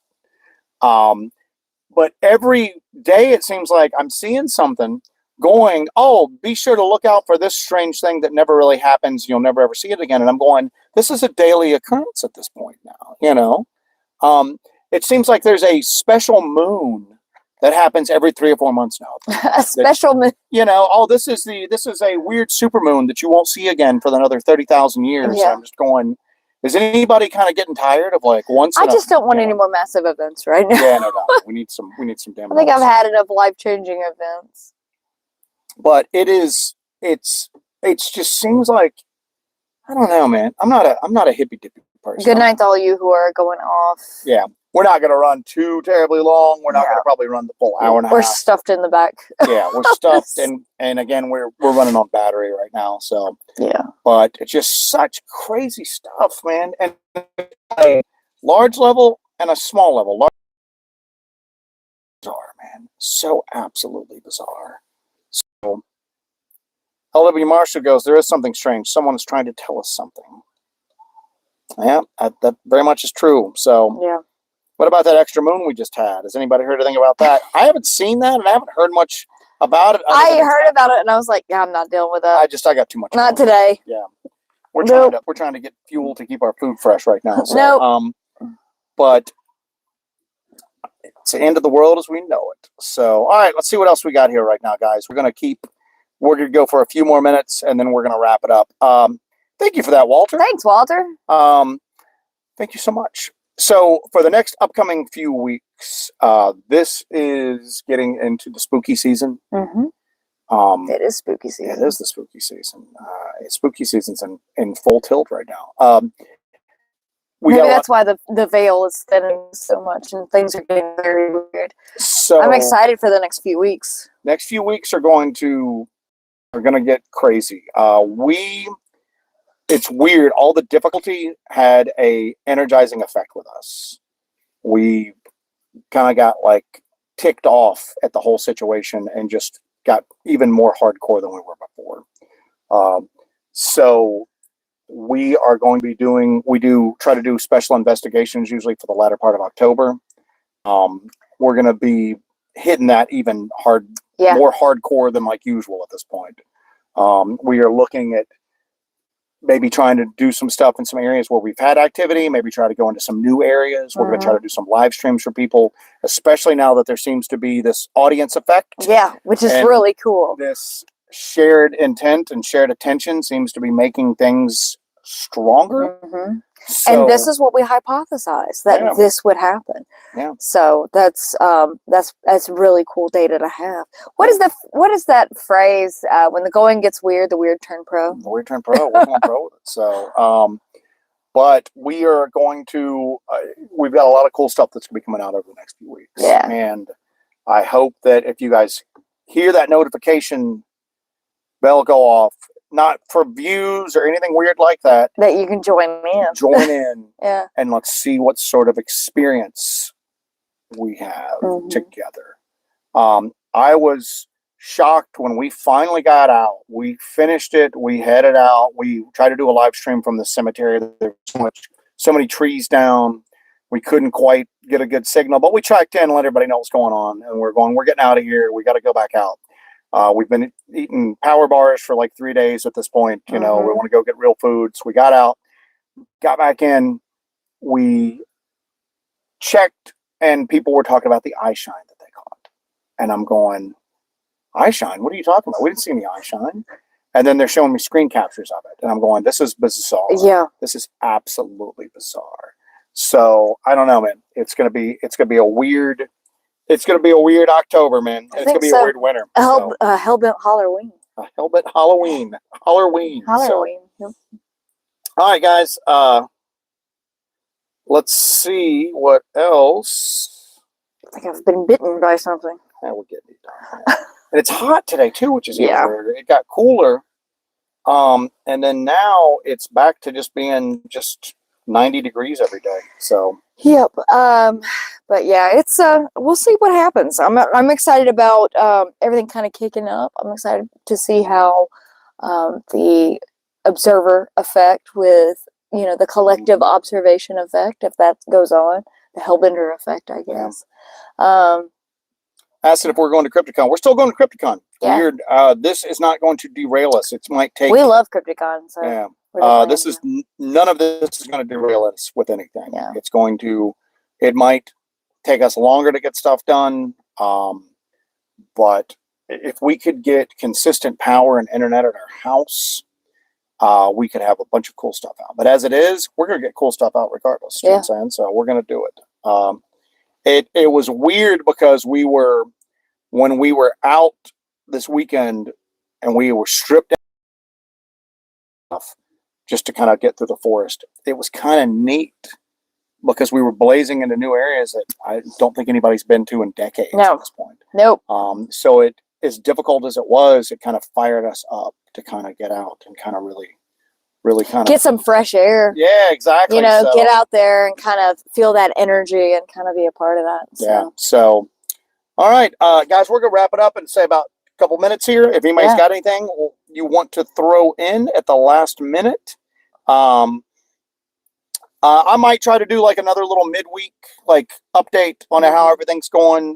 But every day it seems like I'm seeing something going, oh, be sure to look out for this strange thing that never really happens. You'll never ever see it again. And I'm going, this is a daily occurrence at this point now, It seems like there's a special moon that happens every 3 or 4 months now. A special moon. Oh, this is a weird supermoon that you won't see again for another 30,000 years. Yeah. I'm just going, is anybody kind of getting tired of like once? I just don't want any more massive events right now. Yeah, no doubt. We need some damn. I think I've had enough life-changing events. But it just seems like, I don't know, man. I'm not a hippy dippy person. Good night to all you who are going off. Yeah. We're not going to run too terribly long. We're not going to probably run the full hour and a half. We're stuffed in the back. Yeah, we're stuffed, and again, we're running on battery right now. So yeah, but it's just such crazy stuff, man. And a large level and a small level. Bizarre, man. So absolutely bizarre. So LW Marshall goes, there is something strange. Someone is trying to tell us something. Yeah, that very much is true. So yeah. What about that extra moon we just had? Has anybody heard anything about that? I haven't seen that, and I haven't heard much about it. I heard about it, and I was like, yeah, I'm not dealing with that. I got too much. Not today. Yeah. We're trying to get fuel to keep our food fresh right now. So, but it's the end of the world as we know it. So, all right, let's see what else we got here right now, guys. We're going to go for a few more minutes, and then we're going to wrap it up. Thank you for that, Walter. Thanks, Walter. Thank you so much. So for the next upcoming few weeks, this is getting into the spooky season. It is spooky season. It is the spooky season. Spooky season's in full tilt right now. we Maybe got that's why the veil is thinning so much and things are getting very weird. so I'm excited for the next few weeks. next few weeks are going to get crazy. It's weird. All the difficulty had a energizing effect with us. We kind of got like ticked off at the whole situation and just got even more hardcore than we were before. So we are going to be try to do special investigations usually for the latter part of October. We're going to be hitting that even more hardcore than like usual at this point. We are looking at maybe trying to do some stuff in some areas where we've had activity, maybe try to go into some new areas. We're going to try to do some live streams for people, especially now that there seems to be this audience effect. Yeah, which is really cool. This shared intent and shared attention seems to be making things stronger. So, and this is what we hypothesized, that this would happen. Yeah. So that's really cool data to have. What is that phrase? When the going gets weird, the weird turn pro. The weird turn pro. We're going pro with it. So, but we are going to. We've got a lot of cool stuff that's going to be coming out over the next few weeks. Yeah. And I hope that if you guys hear that notification bell go off, not for views or anything weird like that, that you can join in. Yeah. And let's see what sort of experience we have together. I was shocked when we finally got out. We finished it. We headed out. We tried to do a live stream from the cemetery. There was so many trees down. We couldn't quite get a good signal, but we checked in and let everybody know what's going on. And we're getting out of here. We got to go back out. We've been eating power bars for like 3 days at this point. We want to go get real food. So we got out, got back in. We checked, and people were talking about the eye shine that they caught. And I'm going, eye shine? What are you talking about? We didn't see any eye shine. And then they're showing me screen captures of it. And I'm going, this is bizarre. Yeah. This is absolutely bizarre. So I don't know, man. It's gonna be a weird October, man. It's gonna be a weird winter. Hellbent Halloween. Hellbent Halloween. Halloween. Yep. All right, guys. Let's see what else. I think I've been bitten by something. Yeah, we're getting it done. And it's hot today too, which is even weirder. It got cooler. And then now it's back to just being 90 degrees every day. So yep. But yeah, it's we'll see what happens. I'm excited about everything kind of kicking up. I'm excited to see how the observer effect with the collective observation effect, if that goes on, the Hellbender effect, I guess. Asked if we're going to Crypticon. We're still going to Crypticon. Yeah. Weird. This is not going to derail us. It might take. We love Crypticon. So yeah. None of this is going to derail us with anything. Yeah. It might take us longer to get stuff done. But if we could get consistent power and internet at our house, we could have a bunch of cool stuff out. But as it is, we're going to get cool stuff out regardless. You know what I'm saying? So we're going to do it. It was weird because when we were out this weekend and we were stripped enough just to kind of get through the forest. It was kind of neat because we were blazing into new areas that I don't think anybody's been to in decades at this point. Nope. So as difficult as it was, it kind of fired us up to kind of get out and kind of really kind of get some fresh air. Yeah, exactly. Get out there and kind of feel that energy and kind of be a part of that. So. Yeah. So, all right, guys, we're going to wrap it up and say about a couple minutes here. If anybody's got anything you want to throw in at the last minute, I might try to do like another little midweek update on how everything's going.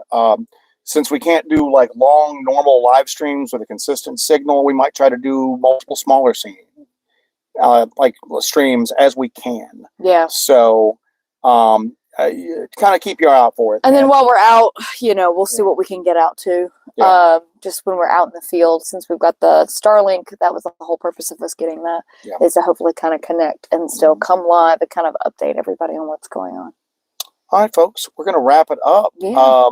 Since we can't do like long normal live streams with a consistent signal, we might try to do multiple smaller scenes. Streams as we can. Yeah. So, kind of keep your eye out for it. And then while we're out, we'll see what we can get out to. Yeah. Just when we're out in the field, since we've got the Starlink, that was the whole purpose of us getting that, is to hopefully kind of connect and still come live and kind of update everybody on what's going on. All right, folks, we're going to wrap it up. Yeah.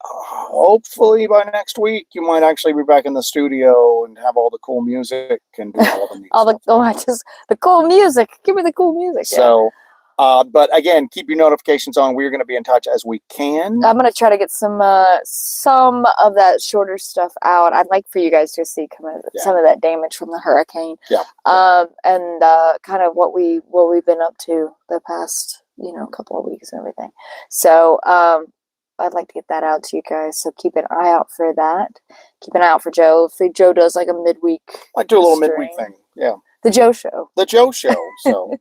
Hopefully by next week you might actually be back in the studio and have all the cool music and do all the neat stuff. The cool music. Give me the cool music. So But again, keep your notifications on. We're going to be in touch as we can. I'm gonna try to get some of that shorter stuff out. I'd like for you guys to see some of that damage from the hurricane. Yeah. And kind of what we've been up to the past, couple of weeks and everything. So I'd like to get that out to you guys. So keep an eye out for that. Keep an eye out for Joe. If Joe does like a midweek, I do a little midweek thing. Yeah. The Joe Show. The Joe Show. So,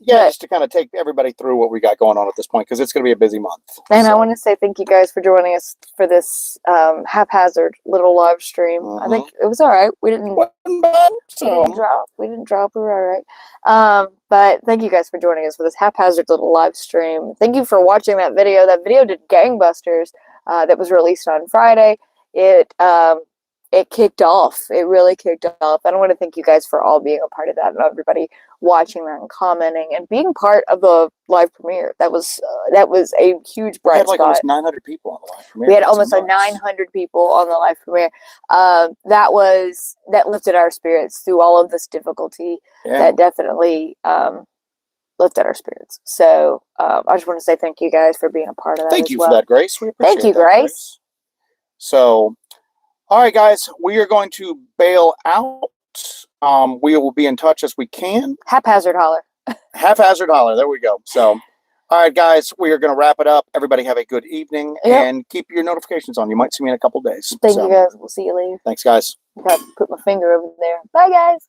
just to kind of take everybody through what we got going on at this point, because it's going to be a busy month. And I want to say thank you guys for joining us for this haphazard little live stream. I think it was all right. We didn't drop. We didn't drop. We were all right. But thank you guys for joining us for this haphazard little live stream. Thank you for watching that video. That video did gangbusters. That was released on Friday. It kicked off. It really kicked off. I want to thank you guys for all being a part of that and everybody watching that and commenting and being part of the live premiere. That was a huge bright spot. We had almost 900 people on the live premiere. We had almost 900 people on the live premiere. That lifted our spirits through all of this difficulty. Yeah. That definitely lifted our spirits. So I just want to say thank you guys for being a part of that. Thank you for that, Grace. We appreciate Thank you, Grace. So. All right, guys, we are going to bail out. We will be in touch as we can. Haphazard holler. Haphazard holler. There we go. So, all right, guys, we are going to wrap it up. Everybody have a good evening and keep your notifications on. You might see me in a couple days. Thank you, guys. We'll see you later. Thanks, guys. I got to put my finger over there. Bye, guys.